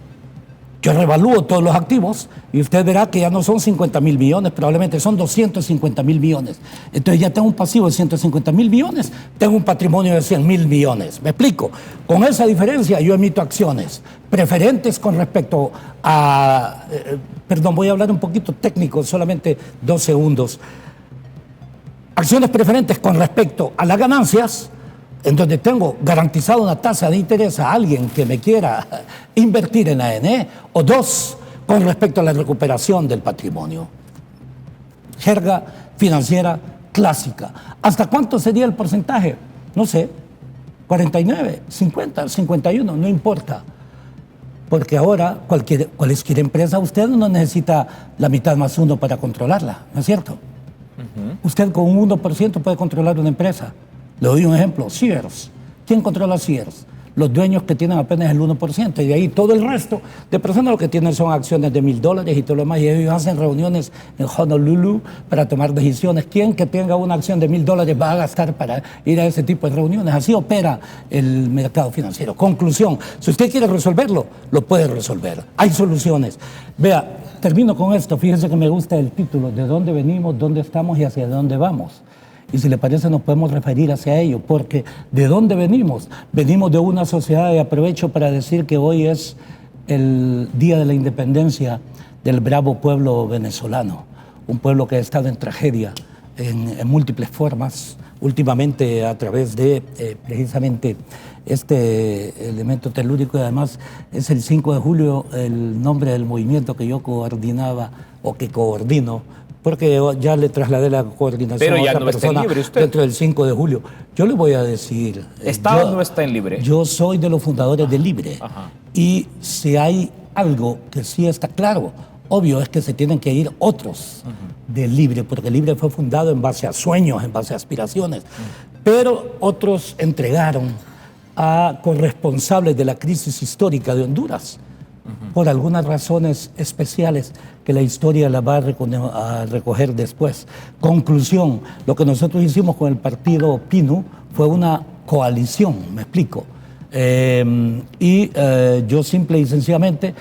yo revalúo todos los activos y usted verá que ya no son 50.000 millones, probablemente son 250.000 millones. Entonces ya tengo un pasivo de 150.000 millones, tengo un patrimonio de 100.000 millones. ¿Me explico? Con esa diferencia yo emito acciones preferentes con respecto a... perdón, voy a hablar un poquito técnico, solamente 2 segundos. Acciones preferentes con respecto a las ganancias, en donde tengo garantizado una tasa de interés a alguien que me quiera invertir en la ANE, o 2, con respecto a la recuperación del patrimonio. Jerga financiera clásica. ¿Hasta cuánto sería el porcentaje? No sé, 49, 50, 51, no importa. Porque ahora cualquier empresa, usted no necesita la mitad más 1 para controlarla, ¿no es cierto? Usted con un 1% puede controlar una empresa. Le doy un ejemplo, Sears. ¿Quién controla Sears? Los dueños que tienen apenas el 1%, y de ahí todo el resto de personas lo que tienen son acciones de $1.000 y todo lo demás, y ellos hacen reuniones en Honolulu para tomar decisiones. ¿Quién que tenga una acción de $1.000 va a gastar para ir a ese tipo de reuniones? Así opera el mercado financiero. Conclusión, si usted quiere resolverlo, lo puede resolver. Hay soluciones. Vea, termino con esto. Fíjense que me gusta el título, ¿de dónde venimos, dónde estamos y hacia dónde vamos? Y si le parece nos podemos referir hacia ello, porque ¿de dónde venimos? Venimos de una sociedad, y aprovecho para decir que hoy es el Día de la Independencia del bravo pueblo venezolano, un pueblo que ha estado en tragedia en múltiples formas, últimamente a través de precisamente este elemento telúrico, y además es el 5 de julio el nombre del movimiento que yo coordinaba o que coordino, porque ya le trasladé la coordinación a otra persona dentro del 5 de julio. Yo le voy a decir... ¿Está o no está en Libre? Yo soy de los fundadores de Libre. Ajá. Y si hay algo que sí está claro, obvio es que se tienen que ir otros de Libre, porque Libre fue fundado en base a sueños, en base a aspiraciones. Pero otros entregaron a corresponsables de la crisis histórica de Honduras, por algunas razones especiales que la historia la va a recoger después. Conclusión, lo que nosotros hicimos con el partido PINU fue una coalición, me explico. Yo simple y sencillamente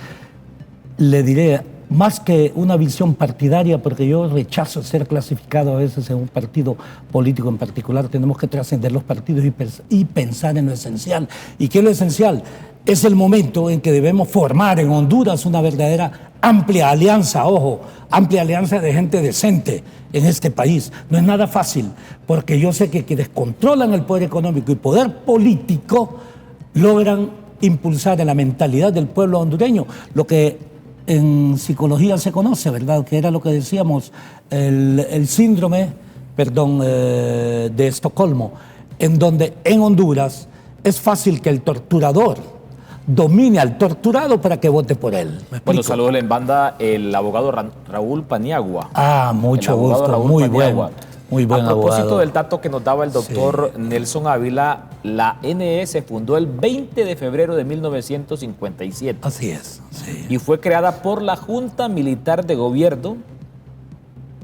le diré, más que una visión partidaria, porque yo rechazo ser clasificado a veces en un partido político en particular, tenemos que trascender los partidos y pensar en lo esencial. ¿Y qué es lo esencial? Es el momento en que debemos formar en Honduras una verdadera amplia alianza, ojo, amplia alianza de gente decente en este país. No es nada fácil, porque yo sé que quienes controlan el poder económico y poder político logran impulsar en la mentalidad del pueblo hondureño lo que en psicología se conoce, ¿verdad? Que era lo que decíamos, el síndrome, de Estocolmo, en donde en Honduras es fácil que el torturador domine al torturado para que vote por él. Bueno, saludos en banda el abogado Raúl Paniagua. Ah, mucho gusto, muy buen abogado. A propósito del dato que nos daba el doctor Nelson Ávila, la ANE se fundó el 20 de febrero de 1957. Así es, sí. Y fue creada por la Junta Militar de Gobierno,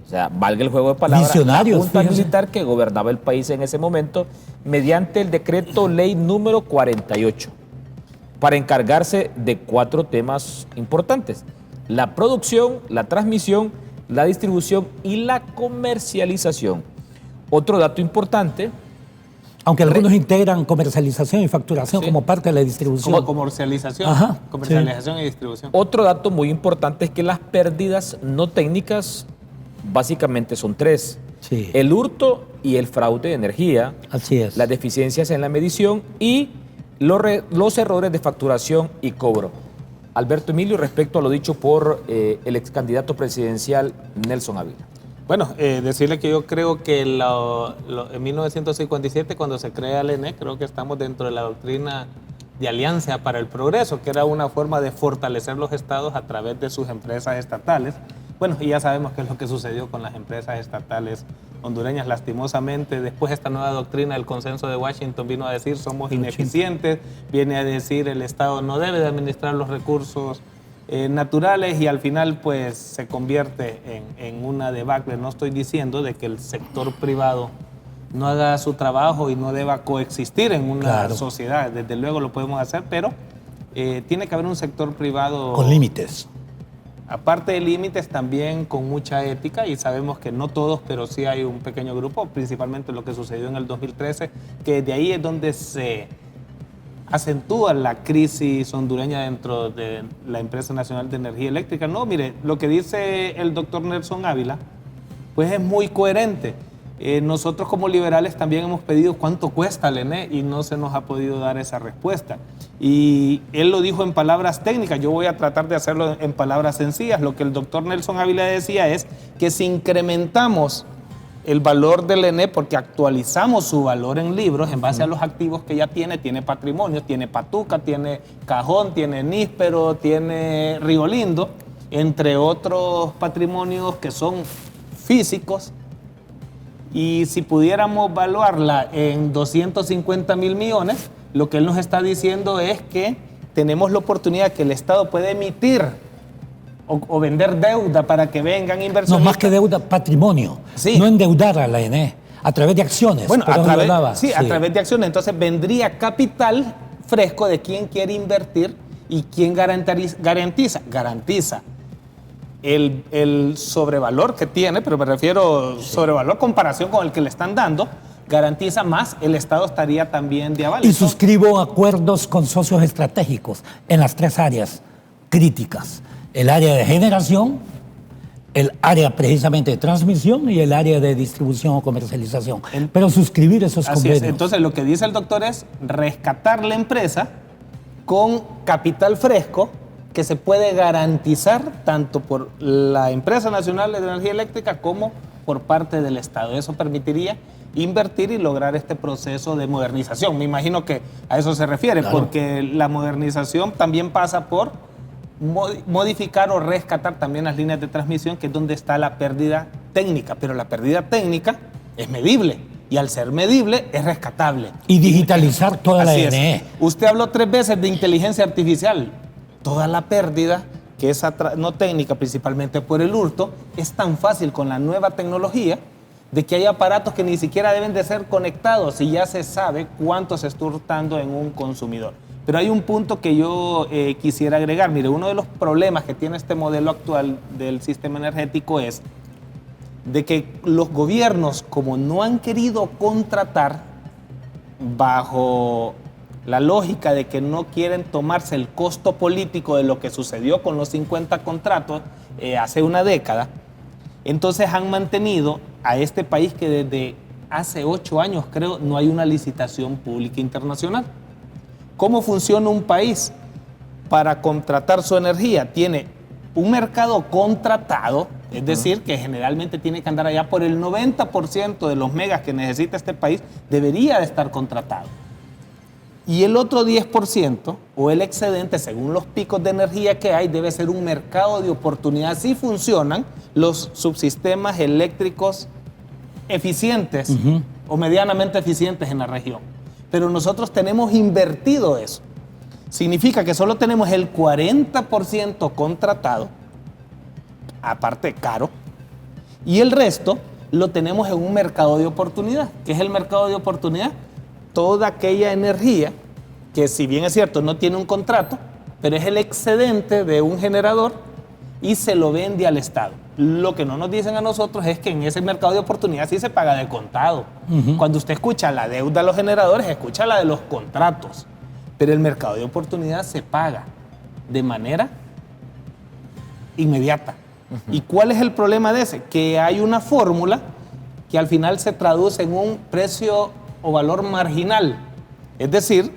O sea, valga el juego de palabras, Visionarios, la Junta fíjense. Militar que gobernaba el país en ese momento mediante el decreto ley número 48 para encargarse de 4 temas importantes: la producción, la transmisión, la distribución y la comercialización. Otro dato importante, Aunque algunos integran comercialización y facturación Sí. como parte de la distribución. Como comercialización, Ajá, comercialización y distribución. otro dato muy importante es que las pérdidas no técnicas básicamente son 3. Sí. El hurto y el fraude de energía, Así es. las deficiencias en la medición y los errores de facturación y cobro. Alberto Emilio, respecto a lo dicho por el ex candidato presidencial Nelson Ávila. Bueno, decirle que yo creo que en 1957, cuando se crea el ENE, creo que estamos dentro de la doctrina de Alianza para el Progreso, que era una forma de fortalecer los estados a través de sus empresas estatales. Bueno, y ya sabemos qué es lo que sucedió con las empresas estatales hondureñas. Lastimosamente, después esta nueva doctrina del consenso de Washington vino a decir somos ineficientes, viene a decir el Estado no debe de administrar los recursos naturales, y al final pues se convierte en una debacle. No estoy diciendo de que el sector privado no haga su trabajo y no deba coexistir en una sociedad, desde luego lo podemos hacer, pero tiene que haber un sector privado Con límites. aparte de límites, también con mucha ética, y sabemos que no todos, pero sí hay un pequeño grupo, principalmente lo que sucedió en el 2013, que de ahí es donde se acentúa la crisis hondureña dentro de la Empresa Nacional de Energía Eléctrica. No, mire, lo que dice el doctor Nelson Ávila, pues es muy coherente. Nosotros como liberales también hemos pedido cuánto cuesta el ENE y no se nos ha podido dar esa respuesta. Y él lo dijo en palabras técnicas, yo voy a tratar de hacerlo en palabras sencillas. Lo que el doctor Nelson Ávila decía es que si incrementamos el valor del ENE, porque actualizamos su valor en libros en base a los activos que ya tiene patrimonio, tiene Patuca, tiene Cajón, tiene Níspero, tiene Río Lindo, entre otros patrimonios que son físicos. Y si pudiéramos evaluarla en 250,000 millones, lo que él nos está diciendo es que tenemos la oportunidad que el Estado puede emitir o vender deuda para que vengan inversionistas. No, más que deuda, patrimonio. Sí. No endeudar a la ENE, a través de acciones. Bueno, a Sí. través de acciones. Entonces vendría capital fresco de quien quiere invertir y quien garantiza el sobrevalor que tiene, pero me refiero sobrevalor comparación con el que le están dando, garantiza más, el Estado estaría también de aval. Y suscribo acuerdos con socios estratégicos en las 3 áreas críticas. El área de generación, el área precisamente de transmisión y el área de distribución o comercialización. Pero suscribir esos Así convenios. es. Entonces lo que dice el doctor es rescatar la empresa con capital fresco que se puede garantizar tanto por la Empresa Nacional de Energía Eléctrica como por parte del Estado. Eso permitiría invertir y lograr este proceso de modernización. Me imagino que a eso se refiere, Claro. porque la modernización también pasa por modificar o rescatar también las líneas de transmisión, que es donde está la pérdida técnica, pero la pérdida técnica es medible y al ser medible es rescatable. Y digitalizar toda la Así es. ENE. Usted habló 3 veces de inteligencia artificial. Toda la pérdida, que es no técnica, principalmente por el hurto, es tan fácil con la nueva tecnología de que hay aparatos que ni siquiera deben de ser conectados y ya se sabe cuánto se está hurtando en un consumidor. Pero hay un punto que yo quisiera agregar. Mire, uno de los problemas que tiene este modelo actual del sistema energético es de que los gobiernos, como no han querido contratar bajo la lógica de que no quieren tomarse el costo político de lo que sucedió con los 50 contratos hace una década, entonces han mantenido a este país que desde hace 8 años, creo, no hay una licitación pública internacional. ¿Cómo funciona un país para contratar su energía? Tiene un mercado contratado, es decir, que generalmente tiene que andar allá por el 90% de los megas que necesita este país, debería de estar contratado. Y el otro 10% o el excedente, según los picos de energía que hay, debe ser un mercado de oportunidad. Así funcionan los subsistemas eléctricos eficientes o medianamente eficientes en la región. Pero nosotros tenemos invertido eso. Significa que solo tenemos el 40% contratado, aparte caro, Y el resto lo tenemos en un mercado de oportunidad. ¿Qué es el mercado de oportunidad? Toda aquella energía que, si bien es cierto, no tiene un contrato, pero es el excedente de un generador y se lo vende al Estado. Lo que no nos dicen a nosotros es que en ese mercado de oportunidad sí se paga de contado. Cuando usted escucha la deuda de los generadores, escucha la de los contratos. Pero el mercado de oportunidad se paga de manera inmediata. ¿Y cuál es el problema de ese? Que hay una fórmula que al final se traduce en un precio o valor marginal. Es decir,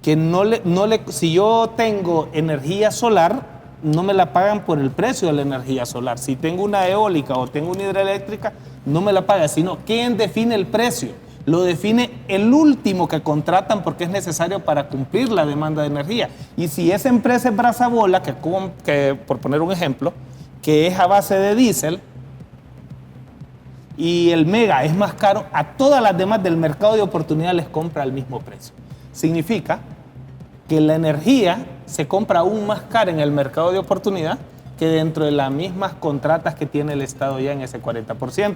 que si yo tengo energía solar, no me la pagan por el precio de la energía solar. Si tengo una eólica o tengo una hidroeléctrica, no me la pagan, sino ¿quién define el precio? Lo define el último que contratan porque es necesario para cumplir la demanda de energía. Y si esa empresa es Brazabola, que por poner un ejemplo, que es a base de diésel, y el mega es más caro, a todas las demás del mercado de oportunidad les compra al mismo precio. Significa que la energía se compra aún más cara en el mercado de oportunidad que dentro de las mismas contratas que tiene el Estado ya en ese 40%.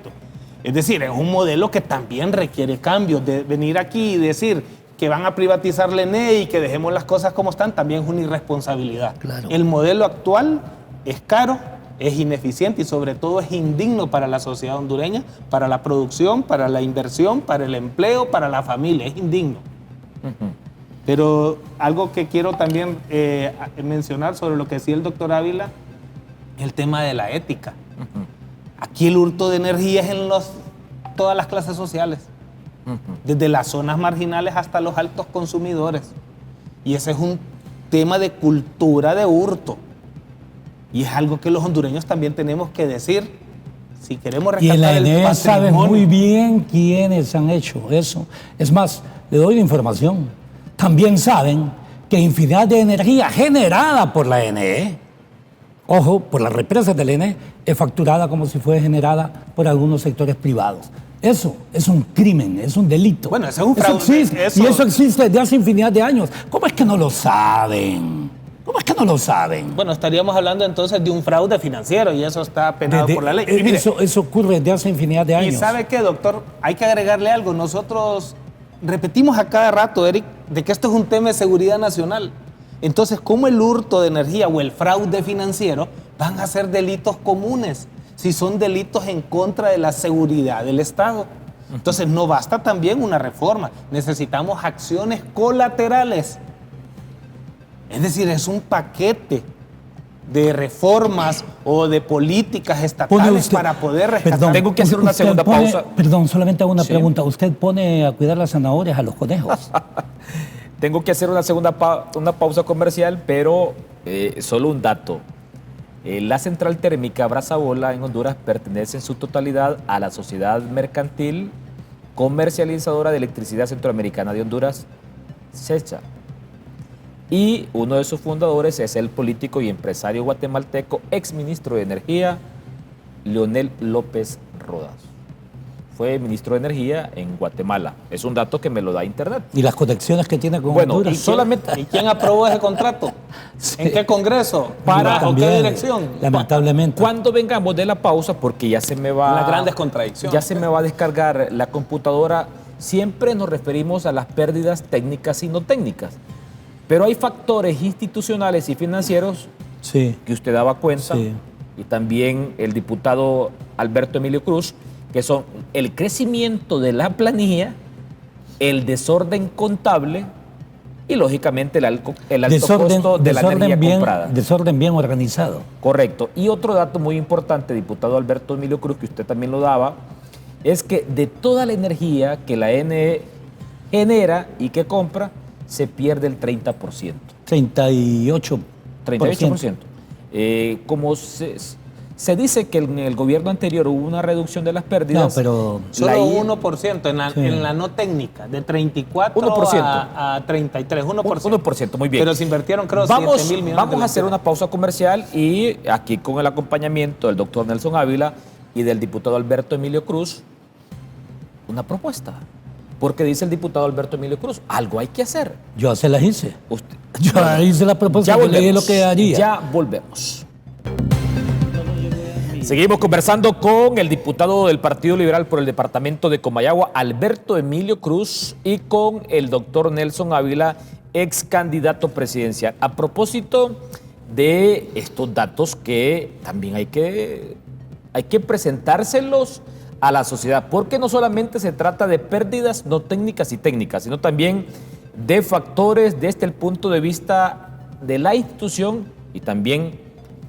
Es decir, es un modelo que también requiere cambios. De venir aquí y decir que van a privatizar la ENE y que dejemos las cosas como están, también es una irresponsabilidad. Claro. El modelo actual es caro, es ineficiente y sobre todo es indigno para la sociedad hondureña, para la producción, para la inversión, para el empleo, para la familia. Es indigno. Pero algo que quiero también mencionar sobre lo que decía el doctor Ávila, el tema de la ética. Aquí el hurto de energía es en todas las clases sociales, desde las zonas marginales hasta los altos consumidores. Y ese es un tema de cultura de hurto. Y es algo que los hondureños también tenemos que decir. Si queremos rescatar y en la ENE patrimonio. saben muy bien quiénes han hecho eso. Es más, le doy la información. También saben que infinidad de energía generada por la ENE, ojo, por las represas de la ENE, es facturada como si fuera generada por algunos sectores privados. Eso es un crimen, es un delito. Bueno, eso es un fraude. Y eso existe desde hace infinidad de años. ¿Cómo es que no lo saben? ¿Cómo es que no lo saben? Bueno, estaríamos hablando entonces de un fraude financiero y eso está penado por la ley. Y mire, eso ocurre desde hace infinidad de años. ¿Y sabe qué, doctor? Hay que agregarle algo. Nosotros repetimos a cada rato, Eric, de que esto es un tema de seguridad nacional. Entonces, ¿cómo el hurto de energía o el fraude financiero van a ser delitos comunes si son delitos en contra de la seguridad del Estado? Entonces, no basta también una reforma. Necesitamos acciones colaterales. Es decir, es un paquete de reformas o de políticas estatales para poder rescatar. Perdón, tengo que hacer una segunda pausa. Perdón, solamente hago una pregunta. ¿Usted pone a cuidar las zanahorias a los conejos? Tengo que hacer una pausa comercial, pero solo un dato. La central térmica Brazabola en Honduras pertenece en su totalidad a la Sociedad Mercantil Comercializadora de Electricidad Centroamericana de Honduras, SECHA. Y uno de sus fundadores es el político y empresario guatemalteco, exministro de Energía, Leonel López Rodas. Fue ministro de Energía en Guatemala. Es un dato que me lo da Internet. ¿Y las conexiones que tiene con Honduras? ¿Y quién aprobó ese contrato? Sí. ¿En qué congreso? ¿Para o qué dirección? Lamentablemente. Cuando vengamos de la pausa, porque ya se me va... Las grandes contradicciones. Ya se me va a descargar la computadora. Siempre nos referimos a las pérdidas técnicas y no técnicas. Pero hay factores institucionales y financieros que usted daba cuenta, y también el diputado Alberto Emilio Cruz, que son el crecimiento de la planilla, el desorden contable y, lógicamente, el alto costo de la energía comprada. Desorden bien organizado. Correcto. Y otro dato muy importante, diputado Alberto Emilio Cruz, que usted también lo daba, es que de toda la energía que la ENE genera y que compra, se pierde el 30%. 38%. 38%. Como se dice que en el gobierno anterior hubo una reducción de las pérdidas. No, pero... Solo 1% en la no técnica, de 34 a 33, 1%. 1%, muy bien. Pero se invirtieron, creo, 7,000 millones. Vamos a hacer una pausa comercial y aquí con el acompañamiento del doctor Nelson Ávila y del diputado Alberto Emilio Cruz, una propuesta. Porque dice el diputado Alberto Emilio Cruz, algo hay que hacer. Yo se las hice. Yo hice la propuesta, ya volvemos, le dije lo que haría. Ya volvemos. Seguimos conversando con el diputado del Partido Liberal por el departamento de Comayagua, Alberto Emilio Cruz, y con el doctor Nelson Ávila, ex candidato presidencial. A propósito de estos datos que también hay que presentárselos a la sociedad, porque no solamente se trata de pérdidas no técnicas y técnicas, sino también de factores desde el punto de vista de la institución y también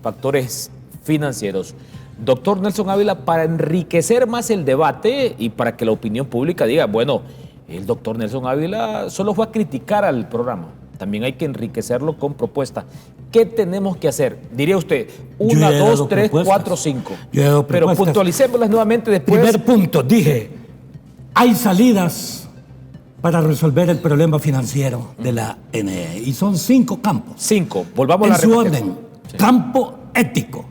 factores financieros. Doctor Nelson Ávila, para enriquecer más el debate y para que la opinión pública diga, bueno, el doctor Nelson Ávila solo fue a criticar al programa, también hay que enriquecerlo con propuestas. ¿Qué tenemos que hacer? Diría usted, 1, 2, 3, 4, 5. Pero puntualicémoslas nuevamente después. Primer punto, dije, hay salidas para resolver el problema financiero de la NE. Y son 5 campos. 5, volvamos a la repetición. En su orden, sí. Campo ético.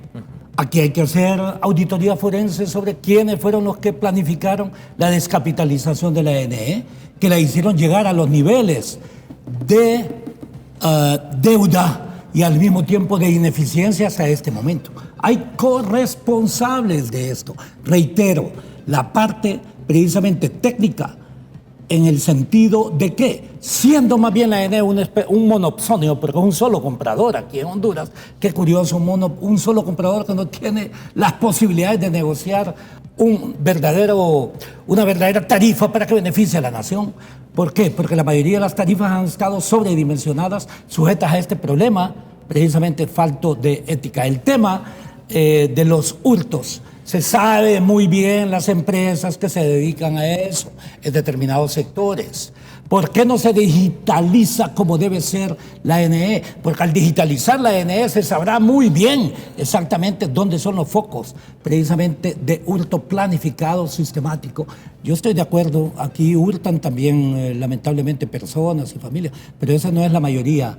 Aquí hay que hacer auditoría forense sobre quiénes fueron los que planificaron la descapitalización de la NE, que la hicieron llegar a los niveles de deuda y al mismo tiempo de ineficiencia hasta este momento. Hay corresponsables de esto. Reitero, la parte precisamente técnica, en el sentido de que, siendo más bien la ENE un monopsonio, porque es un solo comprador aquí en Honduras, qué curioso, un solo comprador que no tiene las posibilidades de negociar una verdadera tarifa para que beneficie a la nación. ¿Por qué? Porque la mayoría de las tarifas han estado sobredimensionadas, sujetas a este problema, precisamente falto de ética. El tema de los hurtos. Se sabe muy bien las empresas que se dedican a eso en determinados sectores. ¿Por qué no se digitaliza como debe ser la NE? Porque al digitalizar la NE se sabrá muy bien exactamente dónde son los focos, precisamente de hurto planificado, sistemático. Yo estoy de acuerdo, aquí hurtan también lamentablemente personas y familias, pero esa no es la mayoría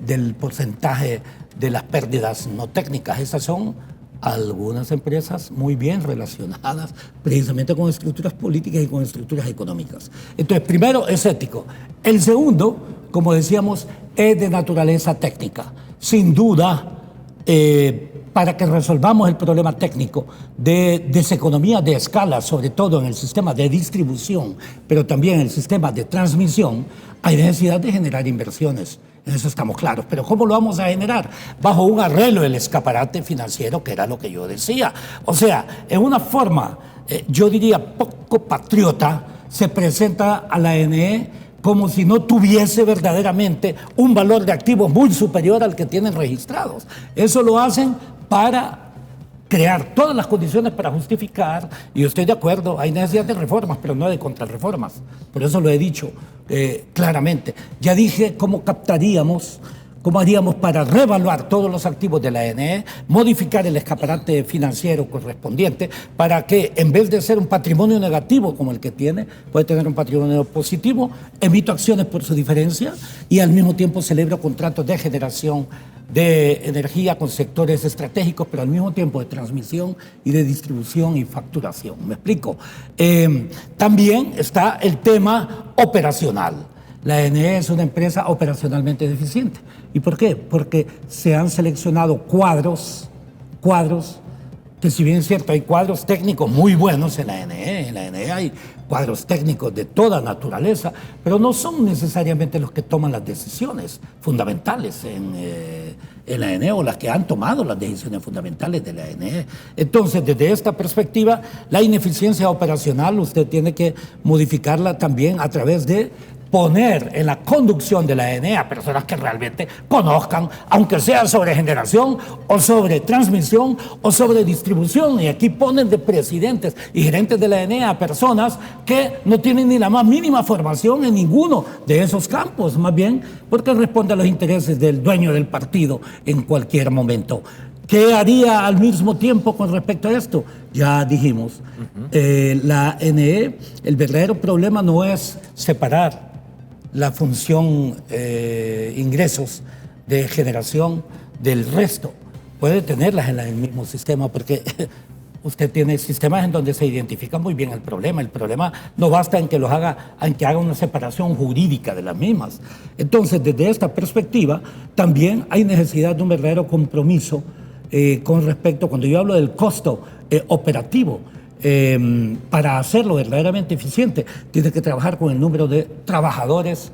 del porcentaje de las pérdidas no técnicas. Esas son algunas empresas muy bien relacionadas precisamente con estructuras políticas y con estructuras económicas. Entonces, primero es ético. El segundo, como decíamos, es de naturaleza técnica. Sin duda, para que resolvamos el problema técnico de deseconomía de escala, sobre todo en el sistema de distribución, pero también en el sistema de transmisión, hay necesidad de generar inversiones. En eso estamos claros. Pero ¿cómo lo vamos a generar? Bajo un arreglo del escaparate financiero, que era lo que yo decía. O sea, en una forma, yo diría, poco patriota, se presenta a la NE como si no tuviese verdaderamente un valor de activos muy superior al que tienen registrados. Eso lo hacen para crear todas las condiciones para justificar, y yo estoy de acuerdo, hay necesidad de reformas, pero no de contrarreformas. Por eso lo he dicho claramente. Ya dije cómo captaríamos, cómo haríamos para reevaluar todos los activos de la NE, modificar el escaparate financiero correspondiente para que, en vez de ser un patrimonio negativo como el que tiene, puede tener un patrimonio positivo, emito acciones por su diferencia y al mismo tiempo celebro contratos de generación de energía con sectores estratégicos, pero al mismo tiempo de transmisión y de distribución y facturación. ¿Me explico? También está el tema operacional. La NE es una empresa operacionalmente deficiente. ¿Y por qué? Porque se han seleccionado cuadros que, si bien es cierto, hay cuadros técnicos muy buenos en la NE. En la NE hay cuadros técnicos de toda naturaleza, pero no son necesariamente los que toman las decisiones fundamentales en la NE o las que han tomado las decisiones fundamentales de la NE. Entonces, desde esta perspectiva, la ineficiencia operacional usted tiene que modificarla también a través de poner en la conducción de la NE a personas que realmente conozcan, aunque sea sobre generación o sobre transmisión o sobre distribución. Y aquí ponen de presidentes y gerentes de la NE a personas que no tienen ni la más mínima formación en ninguno de esos campos, más bien porque responde a los intereses del dueño del partido en cualquier momento. ¿Qué haría al mismo tiempo con respecto a esto? Ya dijimos, la NE, el verdadero problema no es separar la función ingresos de generación del resto. Puede tenerlas en el mismo sistema porque usted tiene sistemas en donde se identifica muy bien el problema. El problema no basta en que haga una separación jurídica de las mismas. Entonces, desde esta perspectiva, también hay necesidad de un verdadero compromiso con respecto, cuando yo hablo del costo operativo, para hacerlo verdaderamente eficiente, tiene que trabajar con el número de trabajadores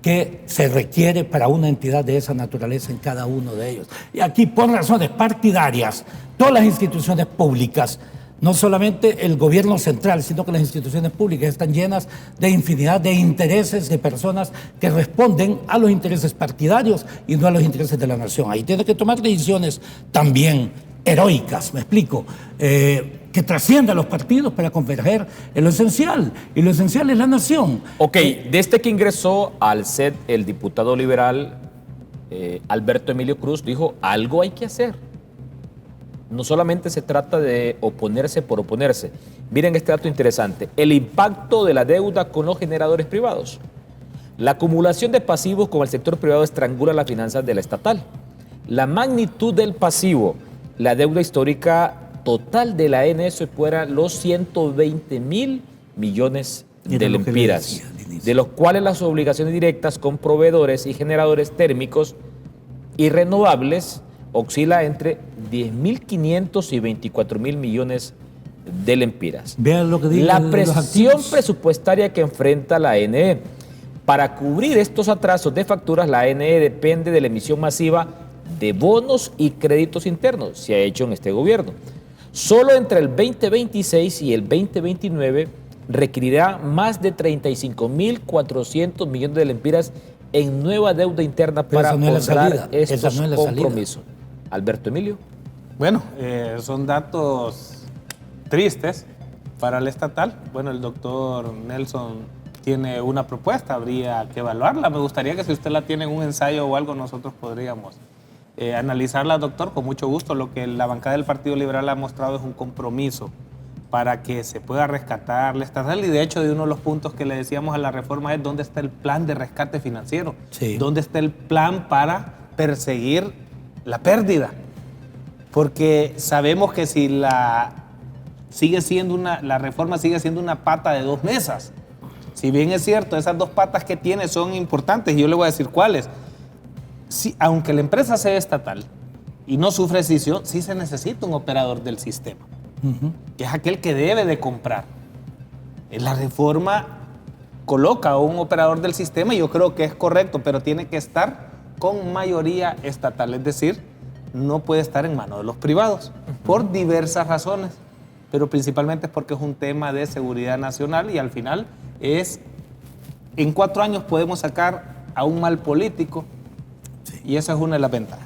que se requiere para una entidad de esa naturaleza en cada uno de ellos. Y aquí, por razones partidarias, todas las instituciones públicas, no solamente el gobierno central, sino que las instituciones públicas están llenas de infinidad de intereses de personas que responden a los intereses partidarios y no a los intereses de la nación. Ahí tiene que tomar decisiones también heroicas, me explico, que trasciendan los partidos para converger en lo esencial, y lo esencial es la nación. Ok, desde que ingresó al set el diputado liberal Alberto Emilio Cruz dijo, algo hay que hacer. No solamente se trata de oponerse por oponerse. Miren este dato interesante, el impacto de la deuda con los generadores privados. La acumulación de pasivos con el sector privado estrangula las finanzas de la estatal. La magnitud del pasivo, la deuda histórica total de la ANE supera los 120.000 millones de lempiras, de los cuales las obligaciones directas con proveedores y generadores térmicos y renovables oscila entre 10.500 y 24.000 millones de lempiras. Vean lo que dice la presión presupuestaria que enfrenta la ANE. Para cubrir estos atrasos de facturas, la ANE depende de la emisión masiva de bonos y créditos internos. Se ha hecho en este gobierno. Solo entre el 2026 y el 2029 requerirá más de 35.400 millones de lempiras en nueva deuda interna para honrar estos compromisos. Alberto Emilio. Bueno, son datos tristes para el estatal. Bueno, el doctor Nelson tiene una propuesta, habría que evaluarla. Me gustaría que si usted la tiene en un ensayo o algo, nosotros podríamos analizarla, doctor, con mucho gusto. Lo que la bancada del Partido Liberal ha mostrado es un compromiso para que se pueda rescatar la estatal, y de hecho de uno de los puntos que le decíamos a la reforma es dónde está el plan de rescate financiero, dónde está el plan para perseguir la pérdida, porque sabemos que si la reforma sigue siendo una pata de dos mesas. Si bien es cierto, esas dos patas que tiene son importantes, y yo le voy a decir cuáles. Sí, aunque la empresa sea estatal y no sufre escisión, sí se necesita un operador del sistema, que es aquel que debe de comprar. La reforma coloca a un operador del sistema y yo creo que es correcto, pero tiene que estar con mayoría estatal, es decir, no puede estar en manos de los privados, por diversas razones, pero principalmente es porque es un tema de seguridad nacional y al final en 4 años podemos sacar a un mal político. Y esa es una de las ventajas.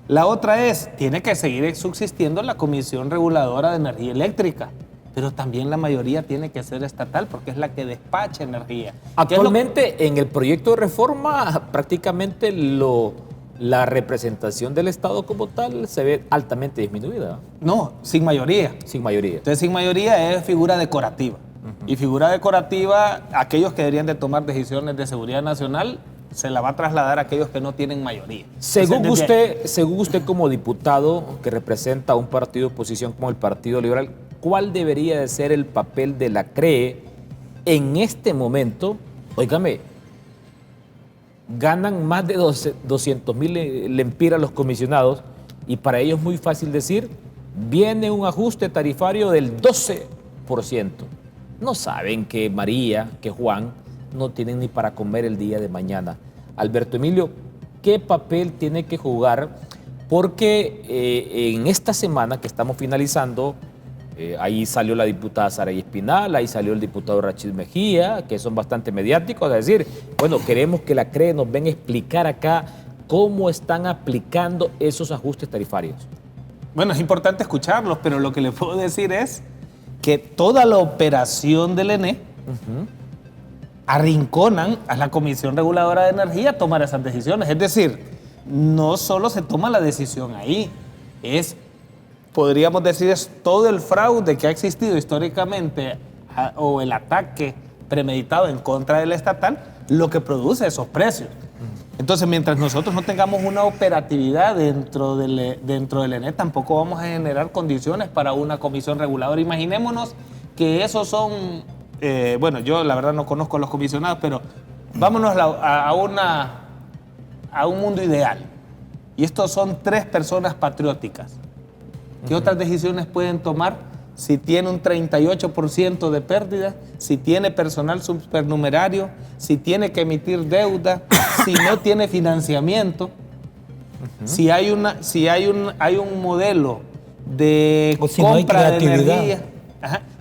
La otra tiene que seguir subsistiendo la Comisión Reguladora de Energía Eléctrica, pero también la mayoría tiene que ser estatal porque es la que despacha energía. Actualmente en el proyecto de reforma prácticamente la representación del Estado como tal se ve altamente disminuida. No, sin mayoría. Sin mayoría. Entonces sin mayoría es figura decorativa. Y figura decorativa, aquellos que deberían de tomar decisiones de seguridad nacional, se la va a trasladar a aquellos que no tienen mayoría. Según usted como diputado que representa a un partido de oposición como el Partido Liberal, ¿cuál debería de ser el papel de la CREE en este momento? Óigame, ganan más de 200.000 lempiras los comisionados y para ellos es muy fácil decir, viene un ajuste tarifario del 12%. No saben que María, que Juan no tienen ni para comer el día de mañana. Alberto Emilio, ¿qué papel tiene que jugar? Porque en esta semana que estamos finalizando, ahí salió la diputada Saray Espinal, ahí salió el diputado Rachid Mejía, que son bastante mediáticos, es decir, bueno, queremos que la CREE nos venga a explicar acá cómo están aplicando esos ajustes tarifarios. Bueno, es importante escucharlos, pero lo que le puedo decir es que toda la operación del ENE arrinconan a la Comisión Reguladora de Energía a tomar esas decisiones. Es decir, no solo se toma la decisión ahí, podríamos decir, es todo el fraude que ha existido históricamente o el ataque premeditado en contra del estatal lo que produce esos precios. Entonces, mientras nosotros no tengamos una operatividad dentro del ENE, tampoco vamos a generar condiciones para una comisión reguladora. Imaginémonos que esos son... bueno, yo la verdad no conozco a los comisionados, pero vámonos a un mundo ideal. Y estos son 3 personas patrióticas. ¿Qué otras decisiones pueden tomar? Si tiene un 38% de pérdida, si tiene personal supernumerario, si tiene que emitir deuda, si no tiene financiamiento, si hay un modelo de si compra no hay de creatividad. energía,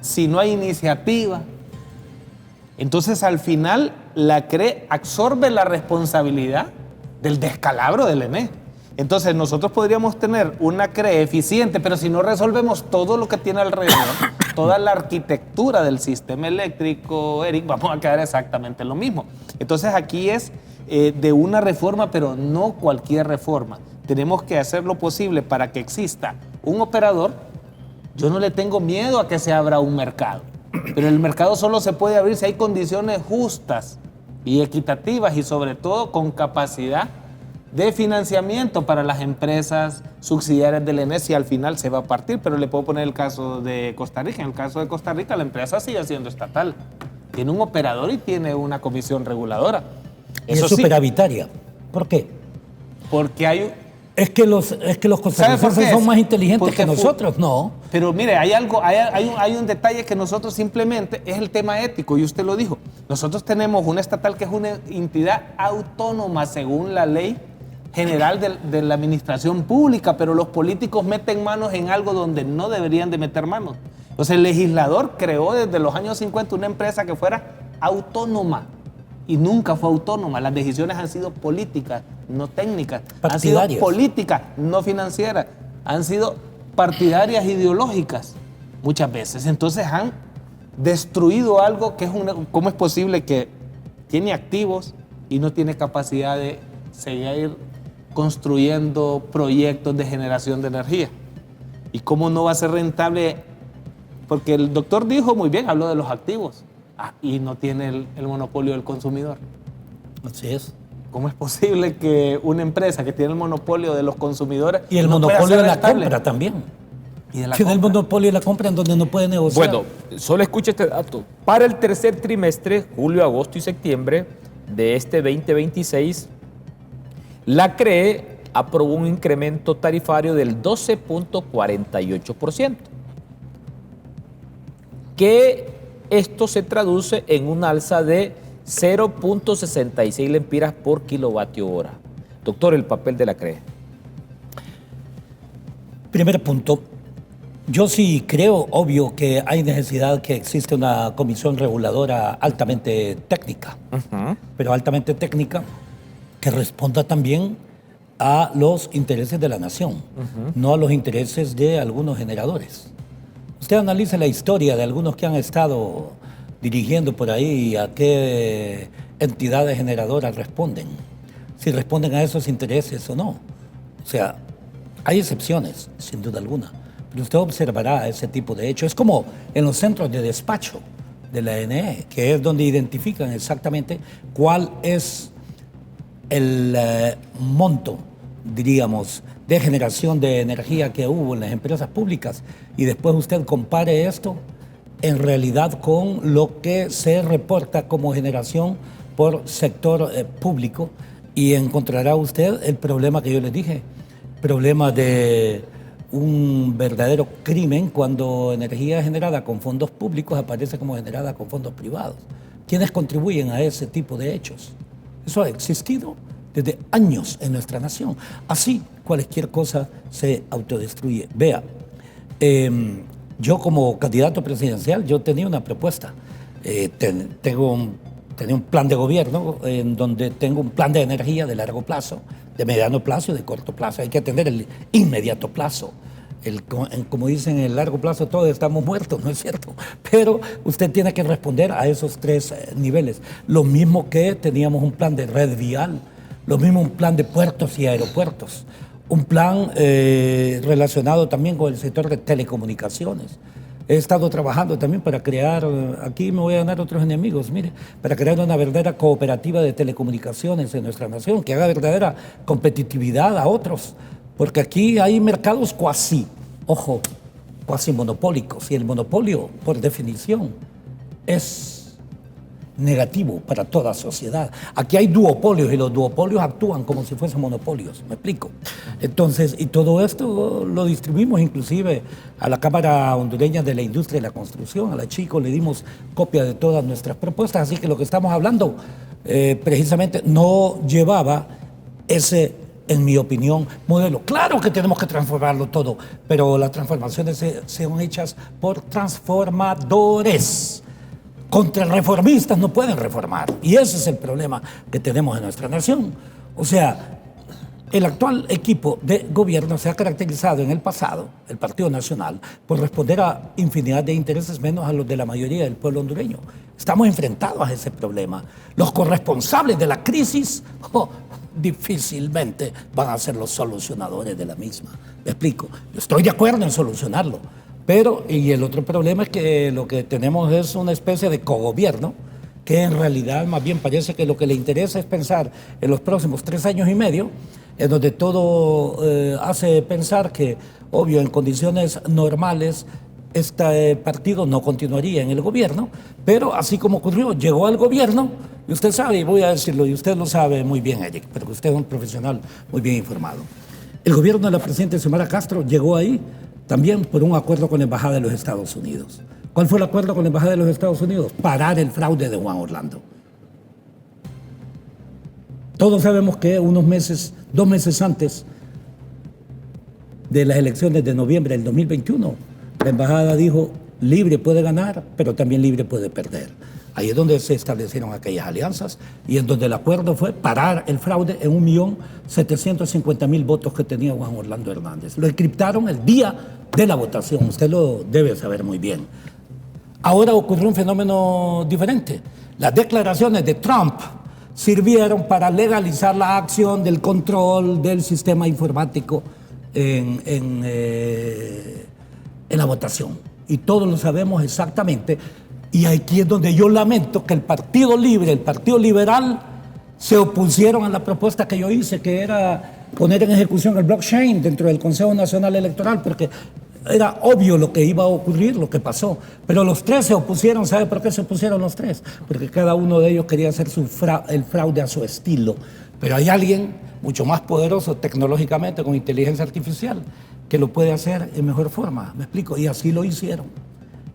si no hay iniciativa. Entonces, al final, la CRE absorbe la responsabilidad del descalabro del ENE. Entonces, nosotros podríamos tener una CRE eficiente, pero si no resolvemos todo lo que tiene alrededor, toda la arquitectura del sistema eléctrico, Eric, vamos a quedar exactamente lo mismo. Entonces, aquí es de una reforma, pero no cualquier reforma. Tenemos que hacer lo posible para que exista un operador. Yo no le tengo miedo a que se abra un mercado, pero el mercado solo se puede abrir si hay condiciones justas y equitativas y sobre todo con capacidad de financiamiento para las empresas subsidiarias del ENE, y al final se va a partir. Pero le puedo poner el caso de Costa Rica. En el caso de Costa Rica, la empresa sigue siendo estatal. Tiene un operador y tiene una comisión reguladora. Y es superavitaria. ¿Por qué? Porque hay... Es que los costarricenses son más inteligentes que nosotros, ¿no? Pero mire, hay un detalle que nosotros simplemente, es el tema ético, y usted lo dijo. Nosotros tenemos una estatal que es una entidad autónoma según la ley general de la administración pública, pero los políticos meten manos en algo donde no deberían de meter manos. Entonces el legislador creó desde los años 50 una empresa que fuera autónoma, y nunca fue autónoma. Las decisiones han sido políticas, no técnicas. Han sido políticas, no financieras. Han sido partidarias, ideológicas, muchas veces. Entonces han destruido algo que es ¿cómo es posible que tiene activos y no tiene capacidad de seguir construyendo proyectos de generación de energía? ¿Y cómo no va a ser rentable? Porque el doctor dijo muy bien, habló de los activos. Y no tiene el monopolio del consumidor. Así es. ¿Cómo es posible que una empresa que tiene el monopolio de los consumidores y el monopolio de la compra también? Tiene el monopolio de la compra en donde no puede negociar. Bueno, solo escuche este dato. Para el tercer trimestre, julio, agosto y septiembre de este 2026, la CRE aprobó un incremento tarifario del 12.48%. Que esto se traduce en un alza de 0.66 lempiras por kilovatio hora. Doctor, el papel de la CRE. Primer punto. Yo sí creo, obvio, que hay necesidad que existe una comisión reguladora altamente técnica, pero altamente técnica que responda también a los intereses de la nación, no a los intereses de algunos generadores. Usted analice la historia de algunos que han estado dirigiendo por ahí, a qué entidades generadoras responden, si responden a esos intereses o no. O sea, hay excepciones, sin duda alguna, pero usted observará ese tipo de hechos. Es como en los centros de despacho de la ENE, que es donde identifican exactamente cuál es el monto, diríamos, de generación de energía que hubo en las empresas públicas, y después usted compare esto en realidad con lo que se reporta como generación por sector público, y encontrará usted el problema que yo les dije, problema de un verdadero crimen cuando energía generada con fondos públicos aparece como generada con fondos privados. ¿Quiénes contribuyen a ese tipo de hechos? Eso ha existido desde años en nuestra nación. Así, cualquier cosa se autodestruye. Vea, yo como candidato presidencial, yo tenía una propuesta. Tenía un plan de gobierno en donde tengo un plan de energía de largo plazo, de mediano plazo y de corto plazo. Hay que atender el inmediato plazo. Como dicen, en el largo plazo todos estamos muertos, ¿no es cierto? Pero usted tiene que responder a esos tres niveles. Lo mismo que teníamos un plan de red vial, lo mismo un plan de puertos y aeropuertos, un plan relacionado también con el sector de telecomunicaciones. He estado trabajando también para crear, aquí me voy a ganar otros enemigos, mire, para crear una verdadera cooperativa de telecomunicaciones en nuestra nación, que haga verdadera competitividad a otros, porque aquí hay mercados cuasi monopólicos, y el monopolio, por definición, es negativo para toda sociedad. Aquí hay duopolios y los duopolios actúan como si fuesen monopolios, ¿me explico? Entonces, y todo esto lo distribuimos inclusive a la Cámara Hondureña de la Industria y la Construcción, a la Chico, le dimos copia de todas nuestras propuestas, así que lo que estamos hablando precisamente no llevaba ese, en mi opinión, modelo. Claro que tenemos que transformarlo todo, pero las transformaciones son hechas por transformadores. Contrarreformistas no pueden reformar, y ese es el problema que tenemos en nuestra nación. O sea, el actual equipo de gobierno se ha caracterizado en el pasado, el Partido Nacional, por responder a infinidad de intereses menos a los de la mayoría del pueblo hondureño. Estamos enfrentados a ese problema. Los corresponsables de la crisis difícilmente van a ser los solucionadores de la misma. ¿Me explico? Yo estoy de acuerdo en solucionarlo. Pero, y el otro problema es que lo que tenemos es una especie de cogobierno que en realidad más bien parece que lo que le interesa es pensar en los próximos 3 años y medio, en donde todo hace pensar que, obvio, en condiciones normales, este partido no continuaría en el gobierno, pero así como ocurrió, llegó al gobierno, y usted sabe, y voy a decirlo, y usted lo sabe muy bien, Eric, pero usted es un profesional muy bien informado. El gobierno de la presidenta Xiomara Castro llegó ahí también por un acuerdo con la Embajada de los Estados Unidos. ¿Cuál fue el acuerdo con la Embajada de los Estados Unidos? Parar el fraude de Juan Orlando. Todos sabemos que 2 meses antes de las elecciones de noviembre del 2021, la Embajada dijo, libre puede ganar, pero también libre puede perder. Ahí es donde se establecieron aquellas alianzas y en donde el acuerdo fue parar el fraude en 1.750.000 votos que tenía Juan Orlando Hernández. Lo encriptaron el día de la votación, usted lo debe saber muy bien. Ahora ocurrió un fenómeno diferente. Las declaraciones de Trump sirvieron para legalizar la acción del control del sistema informático en la votación. Y todos lo sabemos exactamente. Y aquí es donde yo lamento que el Partido Libre, el Partido Liberal, se opusieron a la propuesta que yo hice, que era poner en ejecución el blockchain dentro del Consejo Nacional Electoral, porque era obvio lo que iba a ocurrir, lo que pasó. Pero los 3 se opusieron. ¿Sabe por qué se opusieron los 3? Porque cada uno de ellos quería hacer el fraude a su estilo. Pero hay alguien mucho más poderoso tecnológicamente, con inteligencia artificial, que lo puede hacer en mejor forma. ¿Me explico? Y así lo hicieron.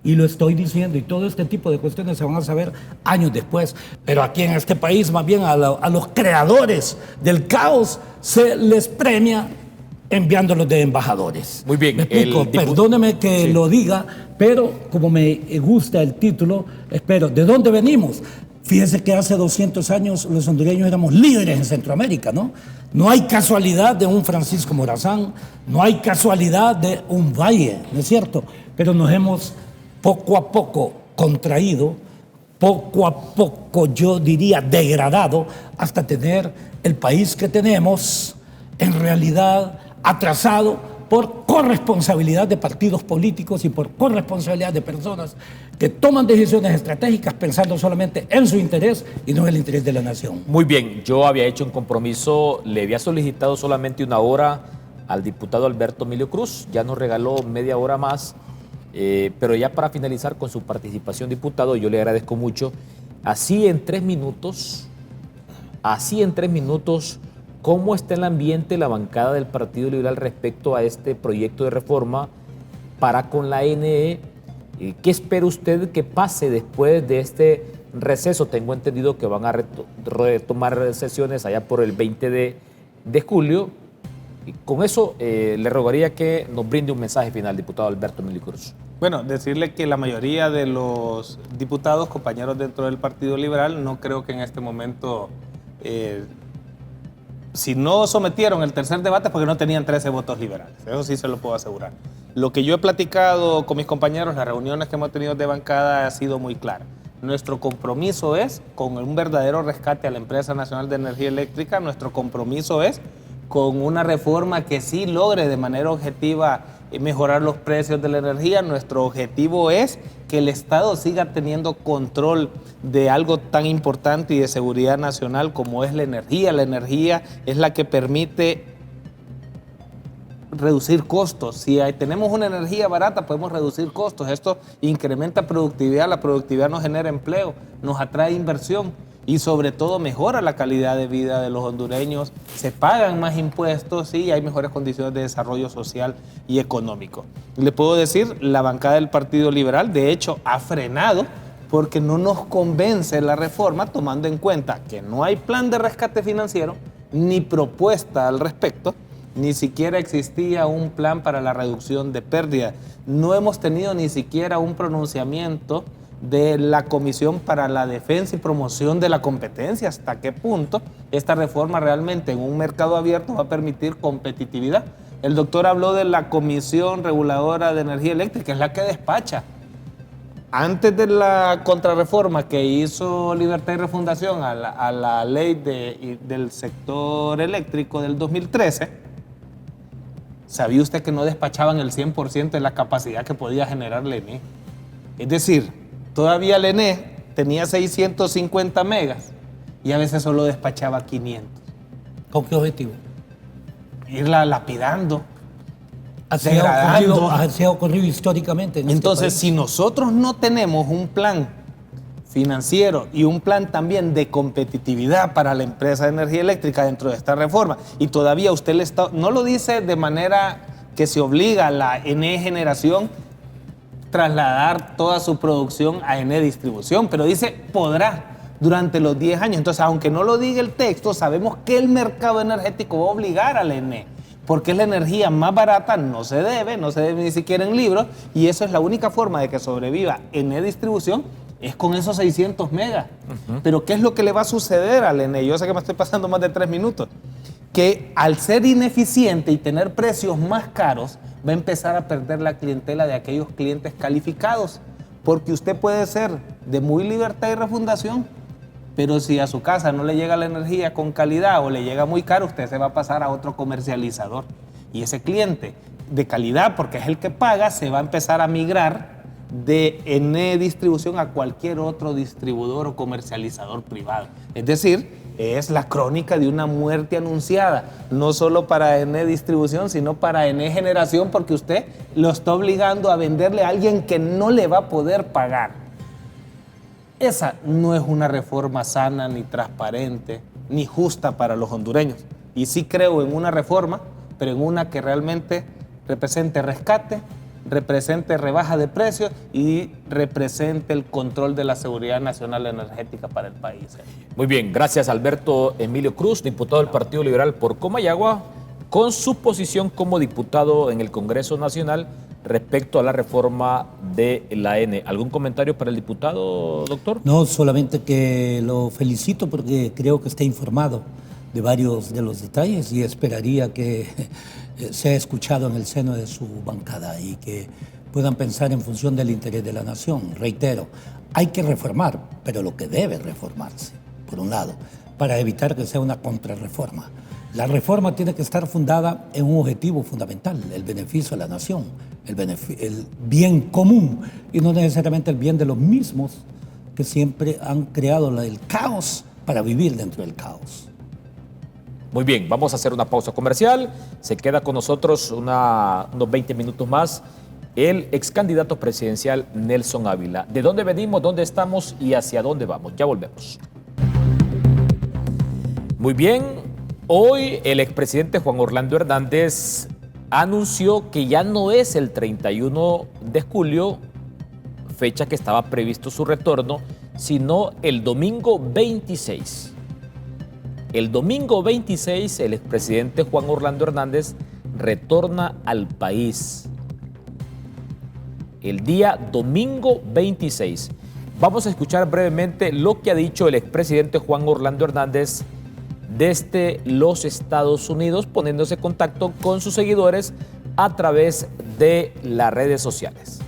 Y lo estoy diciendo, y todo este tipo de cuestiones se van a saber años después. Pero aquí en este país, más bien a los creadores del caos, se les premia enviándolos de embajadores. Muy bien. ¿Me explico? Perdóneme que lo diga, pero como me gusta el título, espero. ¿De dónde venimos? Fíjese que hace 200 años los hondureños éramos líderes en Centroamérica, ¿no? No hay casualidad de un Francisco Morazán, no hay casualidad de un Valle, ¿no es cierto? Pero nos hemos poco a poco contraído, poco a poco yo diría degradado, hasta tener el país que tenemos en realidad atrasado por corresponsabilidad de partidos políticos y por corresponsabilidad de personas que toman decisiones estratégicas pensando solamente en su interés y no en el interés de la nación. Muy bien, yo había hecho un compromiso, le había solicitado solamente 1 hora al diputado Alberto Emilio Cruz, ya nos regaló media hora más. Pero ya para finalizar con su participación, diputado, yo le agradezco mucho. Así en 3 minutos, ¿cómo está el ambiente, la bancada del Partido Liberal respecto a este proyecto de reforma para con la ANE? ¿Qué espera usted que pase después de este receso? Tengo entendido que van a retomar sesiones allá por el 20 de julio. Y con eso le rogaría que nos brinde un mensaje final, diputado Alberto Emilio Cruz. Bueno, decirle que la mayoría de los diputados, compañeros dentro del Partido Liberal, no creo que en este momento, si no sometieron el tercer debate, porque no tenían 13 votos liberales. Eso sí se lo puedo asegurar. Lo que yo he platicado con mis compañeros, las reuniones que hemos tenido de bancada, ha sido muy claro. Nuestro compromiso es con un verdadero rescate a la Empresa Nacional de Energía Eléctrica. Nuestro compromiso es con una reforma que sí logre de manera objetiva mejorar los precios de la energía. Nuestro objetivo es que el Estado siga teniendo control de algo tan importante y de seguridad nacional como es la energía. La energía es la que permite reducir costos. Si tenemos una energía barata, podemos reducir costos. Esto incrementa productividad, la productividad nos genera empleo, nos atrae inversión y sobre todo mejora la calidad de vida de los hondureños. Se pagan más impuestos y hay mejores condiciones de desarrollo social y económico. Le puedo decir, la bancada del Partido Liberal, de hecho, ha frenado porque no nos convence la reforma, tomando en cuenta que no hay plan de rescate financiero ni propuesta al respecto. Ni siquiera existía un plan para la reducción de pérdidas. No hemos tenido ni siquiera un pronunciamiento de la Comisión para la Defensa y Promoción de la Competencia. ¿Hasta qué punto esta reforma realmente en un mercado abierto va a permitir competitividad? El doctor habló de la Comisión Reguladora de Energía Eléctrica, es la que despacha. Antes de la contrarreforma que hizo Libertad y Refundación a la ley del sector eléctrico del 2013, ¿sabía usted que no despachaban el 100% de la capacidad que podía generar la ENE? Es decir, todavía la ENE tenía 650 megas y a veces solo despachaba 500. ¿Con qué objetivo? Irla lapidando, Así degradando. ha ocurrido históricamente en Entonces, este país. si nosotros no tenemos un plan financiero y un plan también de competitividad para la empresa de energía eléctrica dentro de esta reforma, y todavía usted no lo dice de manera que se obliga a la ENE Generación trasladar toda su producción a ENE Distribución, pero dice podrá durante los 10 años. Entonces, aunque no lo diga el texto, sabemos que el mercado energético va a obligar a la ENE, porque es la energía más barata, no se debe ni siquiera en libros, y eso es la única forma de que sobreviva ENE Distribución, es con esos 600 megas. Pero ¿qué es lo que le va a suceder al ENE? Yo sé que me estoy pasando más de 3 minutos. Que al ser ineficiente y tener precios más caros, va a empezar a perder la clientela de aquellos clientes calificados. Porque usted puede ser de muy Libertad y Refundación, pero si a su casa no le llega la energía con calidad o le llega muy caro, usted se va a pasar a otro comercializador. Y ese cliente de calidad, porque es el que paga, se va a empezar a migrar de ENE Distribución a cualquier otro distribuidor o comercializador privado. Es decir, es la crónica de una muerte anunciada, no solo para ENE Distribución, sino para ENE Generación, porque usted lo está obligando a venderle a alguien que no le va a poder pagar. Esa no es una reforma sana, ni transparente, ni justa para los hondureños. Y sí creo en una reforma, pero en una que realmente represente rescate, represente rebaja de precios y represente el control de la seguridad nacional energética para el país. Muy bien, gracias Alberto Emilio Cruz, diputado del Partido Liberal por Comayagua, con su posición como diputado en el Congreso Nacional respecto a la reforma de la ENE. ¿Algún comentario para el diputado, doctor? No, solamente que lo felicito porque creo que está informado de varios de los detalles y esperaría que sea escuchado en el seno de su bancada y que puedan pensar en función del interés de la nación. Reitero, hay que reformar, pero lo que debe reformarse, por un lado, para evitar que sea una contrarreforma. La reforma tiene que estar fundada en un objetivo fundamental, el beneficio a la nación, el bien común y no necesariamente el bien de los mismos que siempre han creado el caos para vivir dentro del caos. Muy bien, vamos a hacer una pausa comercial. Se queda con nosotros unos 20 minutos más el ex candidato presidencial Nelson Ávila. ¿De dónde venimos, dónde estamos y hacia dónde vamos? Ya volvemos. Muy bien, hoy el expresidente Juan Orlando Hernández anunció que ya no es el 31 de julio, fecha que estaba previsto su retorno, sino el domingo 26. El domingo 26, el expresidente Juan Orlando Hernández retorna al país. El día domingo 26. Vamos a escuchar brevemente lo que ha dicho el expresidente Juan Orlando Hernández desde los Estados Unidos, poniéndose en contacto con sus seguidores a través de las redes sociales.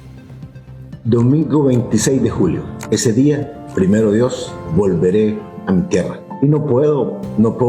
Domingo 26 de julio. Ese día, primero Dios, volveré a mi tierra. Y no puedo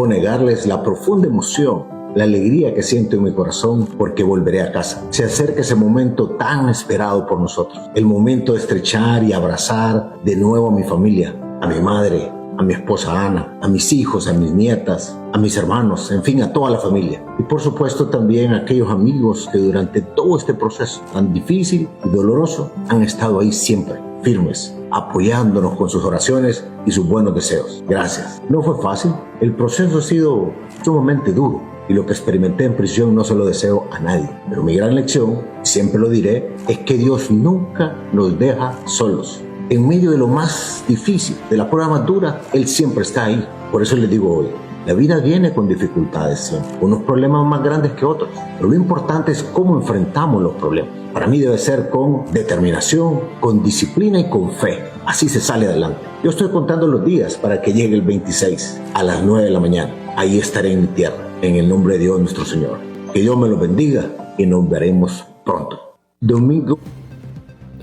negarles la profunda emoción, la alegría que siento en mi corazón porque volveré a casa. Se acerca ese momento tan esperado por nosotros. El momento de estrechar y abrazar de nuevo a mi familia, a mi madre, a mi esposa Ana, a mis hijos, a mis nietas, a mis hermanos, en fin, a toda la familia. Y por supuesto también a aquellos amigos que durante todo este proceso tan difícil y doloroso han estado ahí siempre, firmes, apoyándonos con sus oraciones y sus buenos deseos. Gracias. No fue fácil, el proceso ha sido sumamente duro y lo que experimenté en prisión no se lo deseo a nadie. Pero mi gran lección, siempre lo diré, es que Dios nunca nos deja solos. En medio de lo más difícil, de la prueba más dura, Él siempre está ahí. Por eso les digo hoy, la vida viene con dificultades siempre, unos problemas más grandes que otros, pero lo importante es cómo enfrentamos los problemas. Para mí debe ser con determinación, con disciplina y con fe. Así se sale adelante. Yo estoy contando los días para que llegue el 26 a las 9 de la mañana. Ahí estaré en mi tierra, en el nombre de Dios nuestro Señor. Que Dios me los bendiga y nos veremos pronto. Domingo.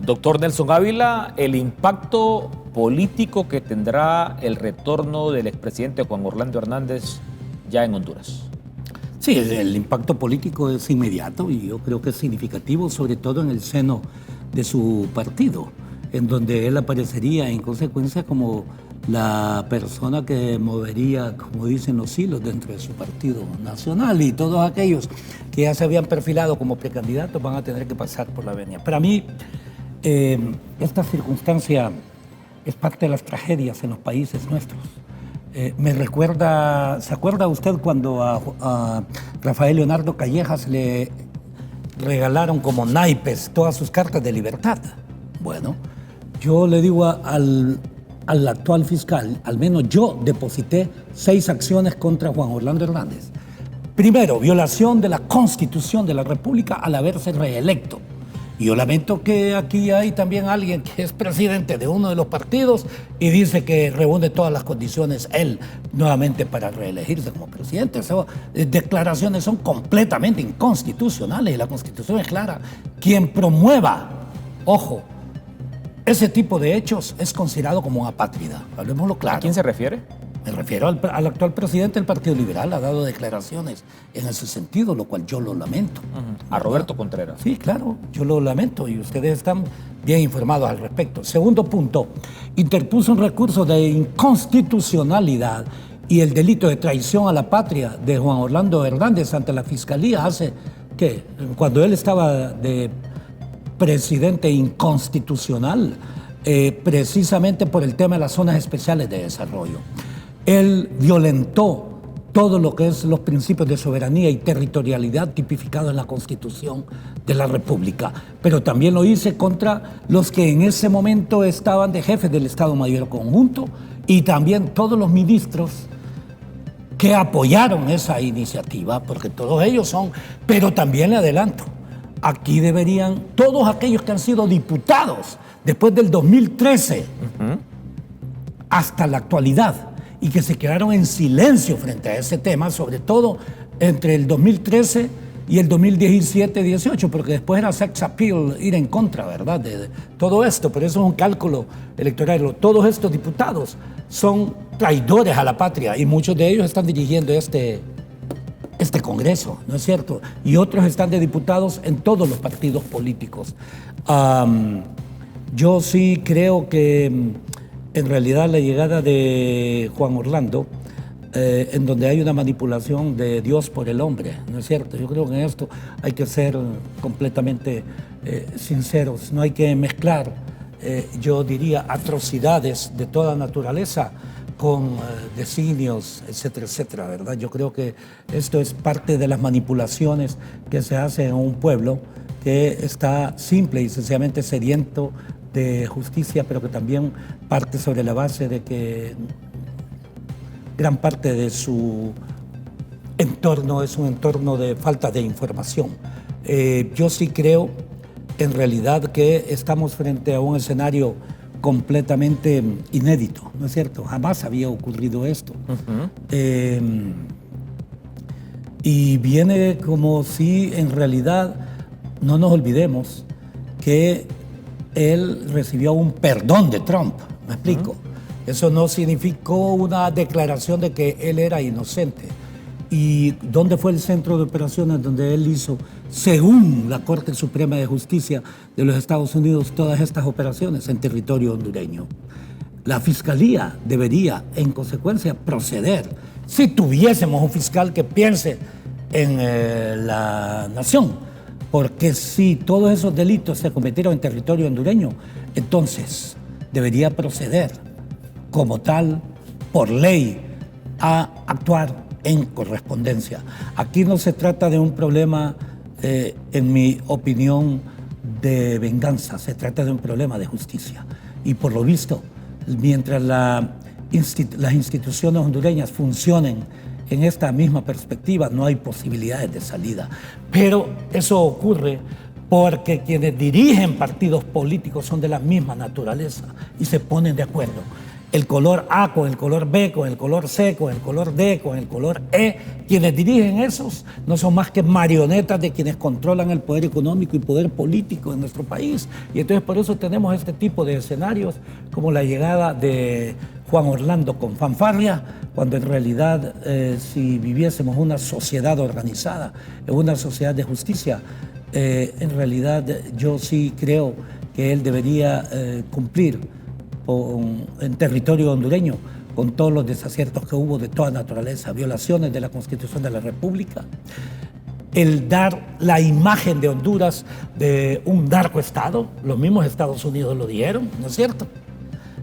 Doctor Nelson Ávila, el impacto político que tendrá el retorno del expresidente Juan Orlando Hernández ya en Honduras. Sí, el impacto político es inmediato y yo creo que es significativo, sobre todo en el seno de su partido, en donde él aparecería en consecuencia como la persona que movería, como dicen los hilos, dentro de su partido nacional, y todos aquellos que ya se habían perfilado como precandidatos van a tener que pasar por la venia. Para mí, esta circunstancia es parte de las tragedias en los países nuestros. Me recuerda, ¿se acuerda usted cuando a Rafael Leonardo Callejas le regalaron como naipes todas sus cartas de libertad? Bueno, yo le digo al actual fiscal, al menos yo deposité 6 acciones contra Juan Orlando Hernández. Primero, violación de la Constitución de la República al haberse reelecto. Y yo lamento que aquí hay también alguien que es presidente de uno de los partidos y dice que reúne todas las condiciones él nuevamente para reelegirse como presidente. Esas declaraciones son completamente inconstitucionales y la Constitución es clara. Quien promueva, ojo, ese tipo de hechos es considerado como apátrida. Hablemoslo claro. ¿A quién se refiere? Me refiero al actual presidente del Partido Liberal, ha dado declaraciones en ese sentido, lo cual yo lo lamento. A Roberto Contreras. Sí, claro, yo lo lamento y ustedes están bien informados al respecto. Segundo punto, interpuso un recurso de inconstitucionalidad y el delito de traición a la patria de Juan Orlando Hernández ante la Fiscalía hace que, cuando él estaba de presidente inconstitucional, precisamente por el tema de las zonas especiales de desarrollo. Él violentó todo lo que es los principios de soberanía y territorialidad tipificados en la Constitución de la República, pero también lo hice contra los que en ese momento estaban de jefes del Estado Mayor Conjunto y también todos los ministros que apoyaron esa iniciativa, porque todos ellos son, pero también le adelanto, aquí deberían, todos aquellos que han sido diputados después del 2013 hasta la actualidad, y que se quedaron en silencio frente a ese tema, sobre todo entre el 2013 y el 2017-18, porque después era sex appeal, ir en contra, ¿verdad?, de todo esto, pero eso es un cálculo electoral. Todos estos diputados son traidores a la patria y muchos de ellos están dirigiendo este Congreso, ¿no es cierto? Y otros están de diputados en todos los partidos políticos. Yo sí creo que en realidad la llegada de Juan Orlando, en donde hay una manipulación de Dios por el hombre, ¿no es cierto? Yo creo que en esto hay que ser completamente sinceros, no hay que mezclar, yo diría, atrocidades de toda naturaleza con designios, etcétera, etcétera, ¿verdad? Yo creo que esto es parte de las manipulaciones que se hacen en un pueblo que está simple y sencillamente sediento de justicia, pero que también parte sobre la base de que gran parte de su entorno es un entorno de falta de información. Yo sí creo, en realidad, que estamos frente a un escenario completamente inédito, ¿no es cierto? Jamás había ocurrido esto. Y viene como si, en realidad, no nos olvidemos que él recibió un perdón de Trump, ¿me explico? Eso no significó una declaración de que él era inocente. ¿Y dónde fue el centro de operaciones donde él hizo, según la Corte Suprema de Justicia de los Estados Unidos, todas estas operaciones? En territorio hondureño. La Fiscalía debería, en consecuencia, proceder. Si tuviésemos un fiscal que piense en la nación, porque si todos esos delitos se cometieron en territorio hondureño, entonces debería proceder como tal, por ley, a actuar en correspondencia. Aquí no se trata de un problema, en mi opinión, de venganza, se trata de un problema de justicia. Y por lo visto, mientras las instituciones hondureñas funcionen en esta misma perspectiva, no hay posibilidades de salida. Pero eso ocurre porque quienes dirigen partidos políticos son de la misma naturaleza y se ponen de acuerdo. El color A con el color B, con el color C, con el color D, con el color E. Quienes dirigen esos no son más que marionetas de quienes controlan el poder económico y poder político en nuestro país. Y entonces por eso tenemos este tipo de escenarios como la llegada de Juan Orlando con fanfarria, cuando en realidad si viviésemos una sociedad organizada, en una sociedad de justicia, en realidad yo sí creo que él debería cumplir en territorio hondureño con todos los desaciertos que hubo de toda naturaleza, violaciones de la Constitución de la República, el dar la imagen de Honduras de un narcoestado, los mismos Estados Unidos lo dijeron, ¿no es cierto?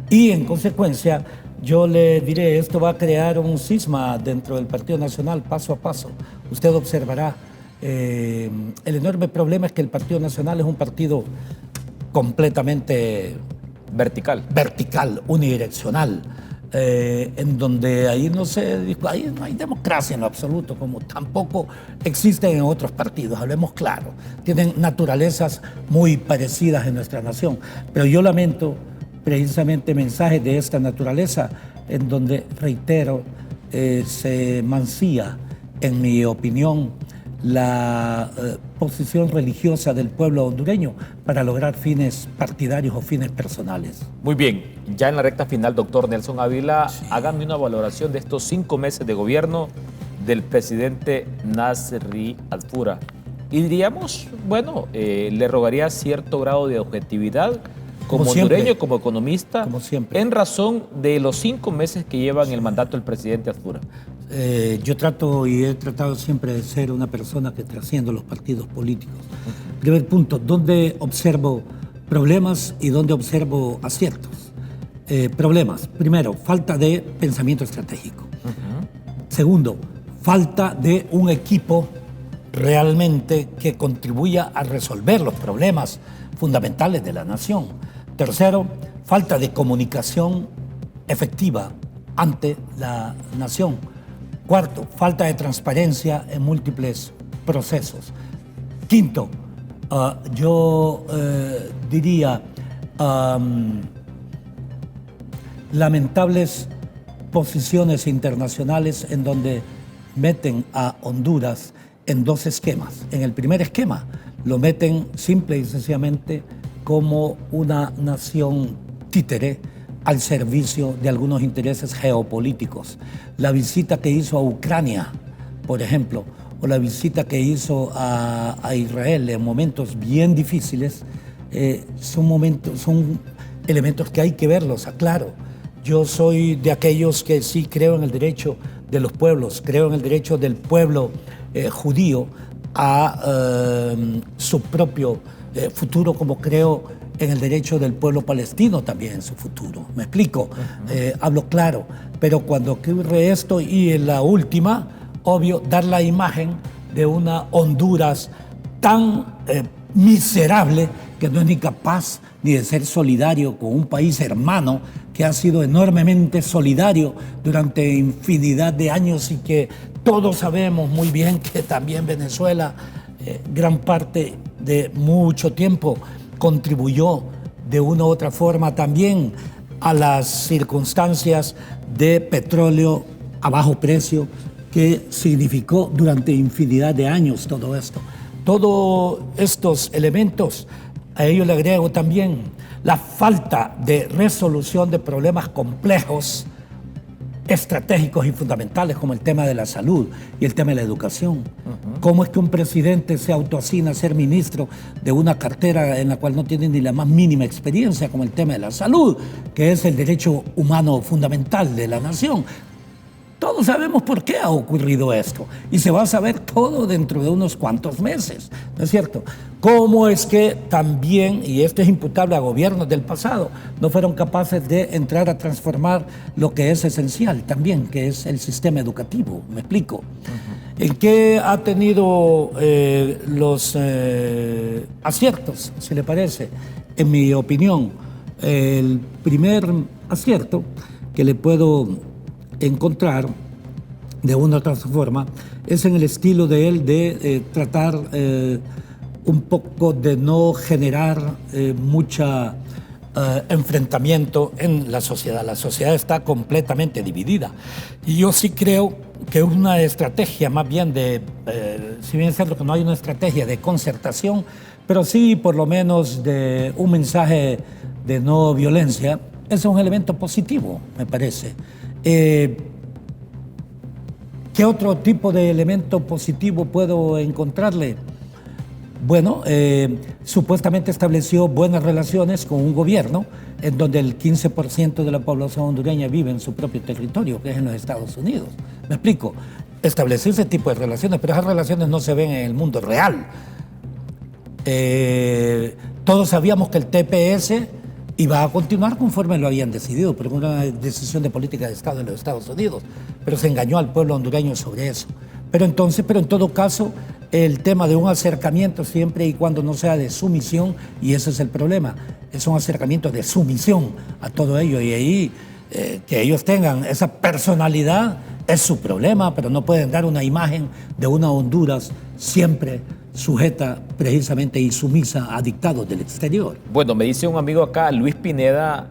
Y en consecuencia, yo le diré, esto va a crear un cisma dentro del Partido Nacional paso a paso. Usted observará, el enorme problema es que el Partido Nacional es un partido completamente vertical, unidireccional, en donde ahí no hay democracia en lo absoluto, como tampoco existen en otros partidos, hablemos claro. Tienen naturalezas muy parecidas en nuestra nación, pero yo lamento precisamente mensajes de esta naturaleza en donde, reitero, se mancilla, en mi opinión, la posición religiosa del pueblo hondureño para lograr fines partidarios o fines personales. Muy bien, ya en la recta final, doctor Nelson Ávila, sí, hágame una valoración de estos 5 meses de gobierno del presidente Nasri Alfura. Y diríamos, bueno, le rogaría cierto grado de objetividad como hondureño, como economista, como en razón de los 5 meses que lleva en el mandato el presidente Alfura. Yo trato y he tratado siempre de ser una persona que trasciende los partidos políticos. Primer punto, ¿dónde observo problemas y dónde observo aciertos? Problemas. Primero, falta de pensamiento estratégico. Segundo, falta de un equipo realmente que contribuya a resolver los problemas fundamentales de la nación. Tercero, falta de comunicación efectiva ante la nación. Cuarto, falta de transparencia en múltiples procesos. Quinto, yo diría lamentables posiciones internacionales en donde meten a Honduras en 2 esquemas. En el primer esquema lo meten simple y sencillamente como una nación títere al servicio de algunos intereses geopolíticos. La visita que hizo a Ucrania, por ejemplo, o la visita que hizo a Israel en momentos bien difíciles, son elementos que hay que verlos, aclaro. Yo soy de aquellos que sí creo en el derecho de los pueblos, creo en el derecho del pueblo judío a su propio futuro, como creo en el derecho del pueblo palestino también en su futuro. ¿Me explico? Hablo claro, pero cuando ocurre esto y en la última, obvio, dar la imagen de una Honduras tan miserable que no es ni capaz ni de ser solidario con un país hermano que ha sido enormemente solidario durante infinidad de años y que todos sabemos muy bien que también Venezuela, gran parte de mucho tiempo, contribuyó de una u otra forma también a las circunstancias de petróleo a bajo precio que significó durante infinidad de años todo esto. Todos estos elementos, a ello le agrego también la falta de resolución de problemas complejos, estratégicos y fundamentales como el tema de la salud y el tema de la educación. ¿Cómo es que un presidente se autoasigna a ser ministro de una cartera en la cual no tiene ni la más mínima experiencia, como el tema de la salud, que es el derecho humano fundamental de la nación? Todos sabemos por qué ha ocurrido esto y se va a saber todo dentro de unos cuantos meses, ¿no es cierto? ¿Cómo es que también, y esto es imputable a gobiernos del pasado, no fueron capaces de entrar a transformar lo que es esencial también, que es el sistema educativo? ¿Me explico? ¿En qué ha tenido los aciertos, si le parece? En mi opinión, el primer acierto que le puedo encontrar de una u otra forma es en el estilo de él de tratar un poco de no generar mucha enfrentamiento en la sociedad. La sociedad está completamente dividida y yo sí creo que una estrategia más bien de, si bien es cierto que no hay una estrategia de concertación, pero sí por lo menos de un mensaje de no violencia, es un elemento positivo, me parece. ¿Qué otro tipo de elemento positivo puedo encontrarle? Bueno, supuestamente estableció buenas relaciones con un gobierno en donde el 15% de la población hondureña vive en su propio territorio, que es en los Estados Unidos. ¿Me explico? Estableció ese tipo de relaciones, pero esas relaciones no se ven en el mundo real. Todos sabíamos que el TPS iba a continuar conforme lo habían decidido, por una decisión de política de Estado en los Estados Unidos, pero se engañó al pueblo hondureño sobre eso. Pero en todo caso, el tema de un acercamiento siempre y cuando no sea de sumisión, y ese es el problema, es un acercamiento de sumisión a todo ello, y ahí que ellos tengan esa personalidad es su problema, pero no pueden dar una imagen de una Honduras siempre sujeta precisamente y sumisa a dictados del exterior. Bueno, me dice un amigo acá, Luis Pineda,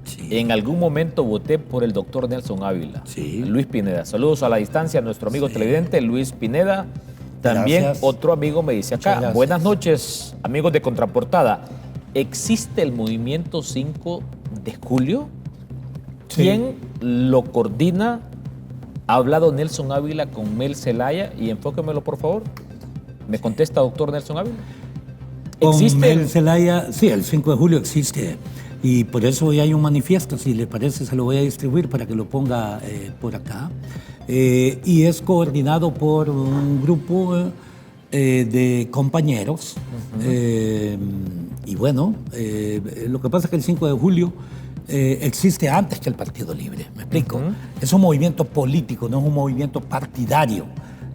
Sí. en algún momento voté por el doctor Nelson Ávila. Sí. Luis Pineda, saludos a la distancia a nuestro amigo televidente Luis Pineda. También Gracias. otro amigo me dice Muchas acá, gracias. buenas noches, amigos de Contraportada. ¿Existe el movimiento 5 de julio? Sí. ¿Quién lo coordina? ¿Ha hablado Nelson Ávila con Mel Zelaya? Y enfóquemelo, por favor. ¿Me contesta, doctor Nelson Ávila? Con Mel Zelaya, sí, el 5 de julio existe. Y por eso hoy hay un manifiesto, si le parece se lo voy a distribuir para que lo ponga por acá. Y es coordinado por un grupo de compañeros. Y bueno, lo que pasa es que el 5 de julio existe antes que el Partido Libre, ¿me explico? Es un movimiento político, no es un movimiento partidario,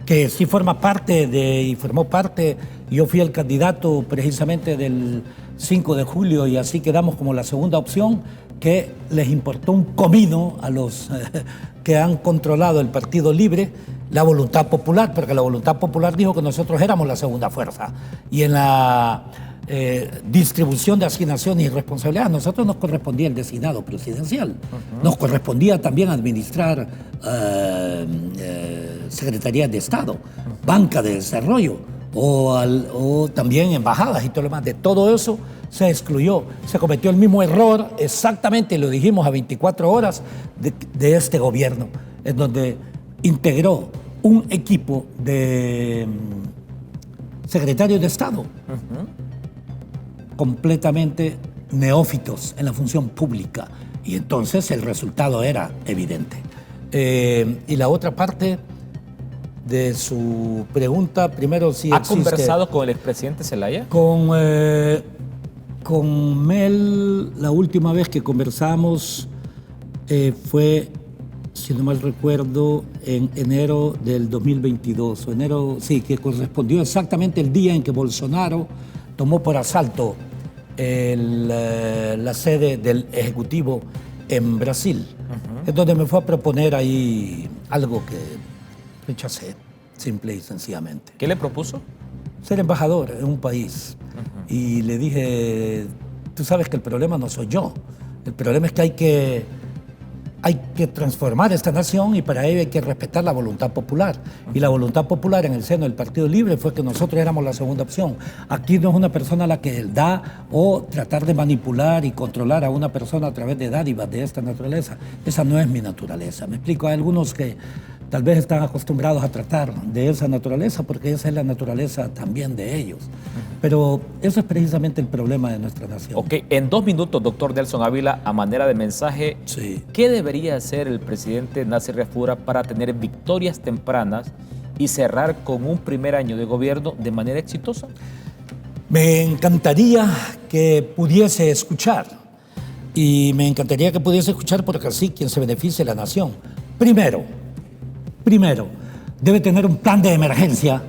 que sí forma parte y formó parte, yo fui el candidato precisamente del 5 de julio y así quedamos como la segunda opción, que les importó un comino a los que han controlado el Partido Libre la voluntad popular, porque la voluntad popular dijo que nosotros éramos la segunda fuerza. Y en la distribución de asignaciones y responsabilidades, a nosotros nos correspondía el designado presidencial. Nos correspondía también administrar secretarías de Estado, banca de desarrollo o también embajadas y todo lo demás. De todo eso se excluyó. Se cometió el mismo error, exactamente, lo dijimos a 24 horas de este gobierno, en donde integró un equipo de secretarios de Estado completamente neófitos en la función pública. Y entonces el resultado era evidente. Y la otra parte de su pregunta, primero si ¿Ha conversado con el expresidente Zelaya? Con Mel, la última vez que conversamos fue, si no mal recuerdo, en enero del 2022. Sí, que correspondió exactamente el día en que Bolsonaro tomó por asalto la sede del Ejecutivo en Brasil. Es donde me fue a proponer ahí algo que rechacé, simple y sencillamente. ¿Qué le propuso? Ser embajador en un país. Y le dije, tú sabes que el problema no soy yo. El problema es que hay que transformar esta nación y para ello hay que respetar la voluntad popular. Y la voluntad popular en el seno del Partido Libre fue que nosotros éramos la segunda opción. Aquí no es una persona a la que da o tratar de manipular y controlar a una persona a través de dádivas de esta naturaleza. Esa no es mi naturaleza. Me explico, hay algunos que tal vez están acostumbrados a tratar de esa naturaleza porque esa es la naturaleza también de ellos. Pero eso es precisamente el problema de nuestra nación. Ok, en 2 minutos, doctor Nelson Ávila, a manera de mensaje, Sí. ¿qué debería hacer el presidente Nasser Jafura para tener victorias tempranas y cerrar con un primer año de gobierno de manera exitosa? Me encantaría que pudiese escuchar, y me encantaría que pudiese escuchar porque así quien se beneficie es la nación. Primero, debe tener un plan de emergencia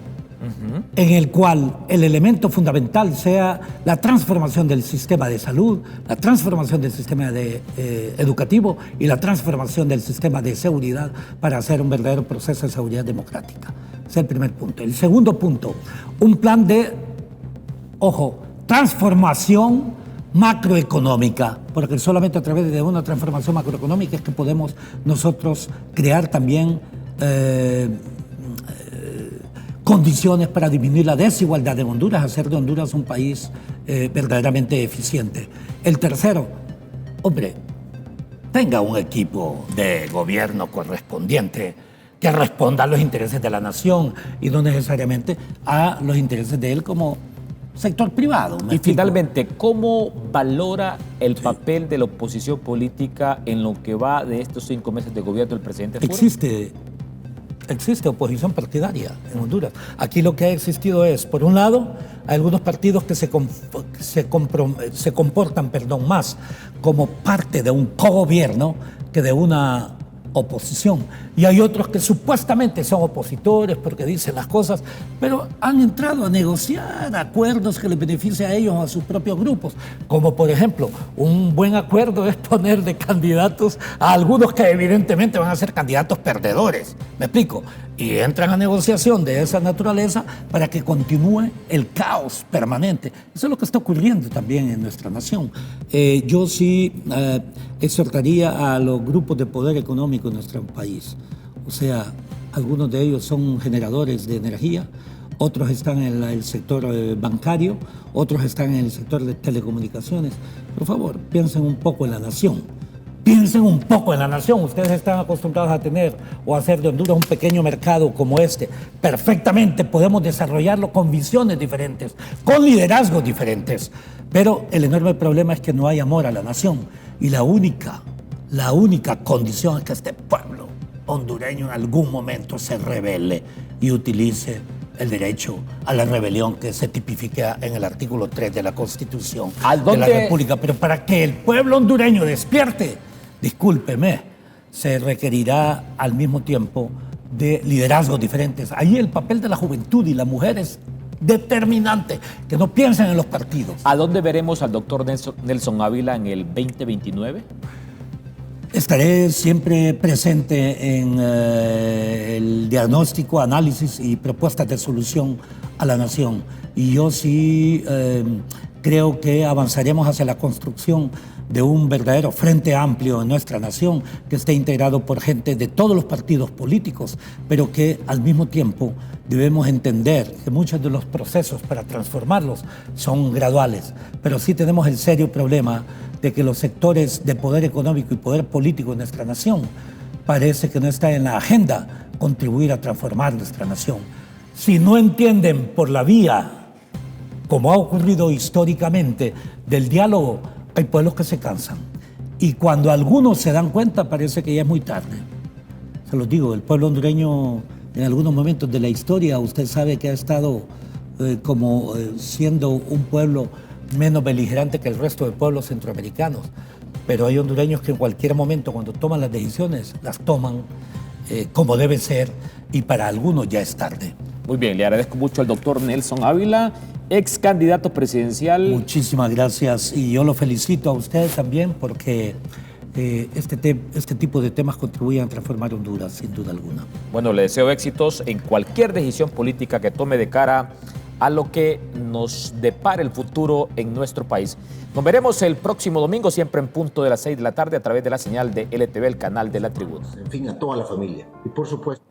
en el cual el elemento fundamental sea la transformación del sistema de salud, la transformación del sistema educativo y la transformación del sistema de seguridad para hacer un verdadero proceso de seguridad democrática. Ese es el primer punto. El segundo punto, un plan de, transformación macroeconómica, porque solamente a través de una transformación macroeconómica es que podemos nosotros crear también condiciones para disminuir la desigualdad de Honduras, hacer de Honduras un país verdaderamente eficiente. El tercero, tenga un equipo de gobierno correspondiente que responda a los intereses de la nación y no necesariamente a los intereses de él como sector privado. Y finalmente, ¿cómo valora el papel de la oposición política en lo que va de estos 5 meses de gobierno del presidente Jafura? Existe oposición partidaria en Honduras. Aquí lo que ha existido es, por un lado, algunos partidos que se comportan más como parte de un cogobierno que de una oposición. Y hay otros que supuestamente son opositores porque dicen las cosas, pero han entrado a negociar acuerdos que les beneficien a ellos o a sus propios grupos. Como por ejemplo, un buen acuerdo es poner de candidatos a algunos que evidentemente van a ser candidatos perdedores. ¿Me explico? Y entran a negociación de esa naturaleza para que continúe el caos permanente. Eso es lo que está ocurriendo también en nuestra nación. Yo sí exhortaría a los grupos de poder económico en nuestro país. O sea, algunos de ellos son generadores de energía, otros están en el sector bancario, otros están en el sector de telecomunicaciones. Por favor, piensen un poco en la nación. Piensen un poco en la nación. Ustedes están acostumbrados a tener o a hacer de Honduras un pequeño mercado como este. Perfectamente podemos desarrollarlo con visiones diferentes, con liderazgos diferentes. Pero el enorme problema es que no hay amor a la nación. Y la única condición es que este pueblo hondureño en algún momento se rebele y utilice el derecho a la rebelión que se tipifica en el artículo 3 de la Constitución de la República. Pero para que el pueblo hondureño despierte, discúlpeme, se requerirá al mismo tiempo de liderazgos diferentes. Ahí el papel de la juventud y la mujer es determinante, que no piensen en los partidos. ¿A dónde veremos al doctor Nelson Ávila en el 2029? Estaré siempre presente en el diagnóstico, análisis y propuestas de solución a la nación. Y yo sí creo que avanzaremos hacia la construcción de un verdadero frente amplio en nuestra nación, que esté integrado por gente de todos los partidos políticos, pero que al mismo tiempo debemos entender que muchos de los procesos para transformarlos son graduales. Pero sí tenemos el serio problema de que los sectores de poder económico y poder político en nuestra nación parece que no está en la agenda contribuir a transformar nuestra nación. Si no entienden por la vía, como ha ocurrido históricamente, del diálogo, hay pueblos que se cansan. Y cuando algunos se dan cuenta, parece que ya es muy tarde. Se los digo, el pueblo hondureño en algunos momentos de la historia, usted sabe que ha estado siendo un pueblo menos beligerante que el resto de pueblos centroamericanos. Pero hay hondureños que en cualquier momento, cuando toman las decisiones, las toman como debe ser, y para algunos ya es tarde. Muy bien, le agradezco mucho al doctor Nelson Ávila, ex candidato presidencial. Muchísimas gracias, y yo lo felicito a usted también porque este tipo de temas contribuyen a transformar Honduras, sin duda alguna. Bueno, le deseo éxitos en cualquier decisión política que tome de cara a lo que nos depara el futuro en nuestro país. Nos veremos el próximo domingo, siempre en punto de las 6 de la tarde, a través de la señal de LTV, el canal de la Tribuna. En fin, a toda la familia. Y por supuesto...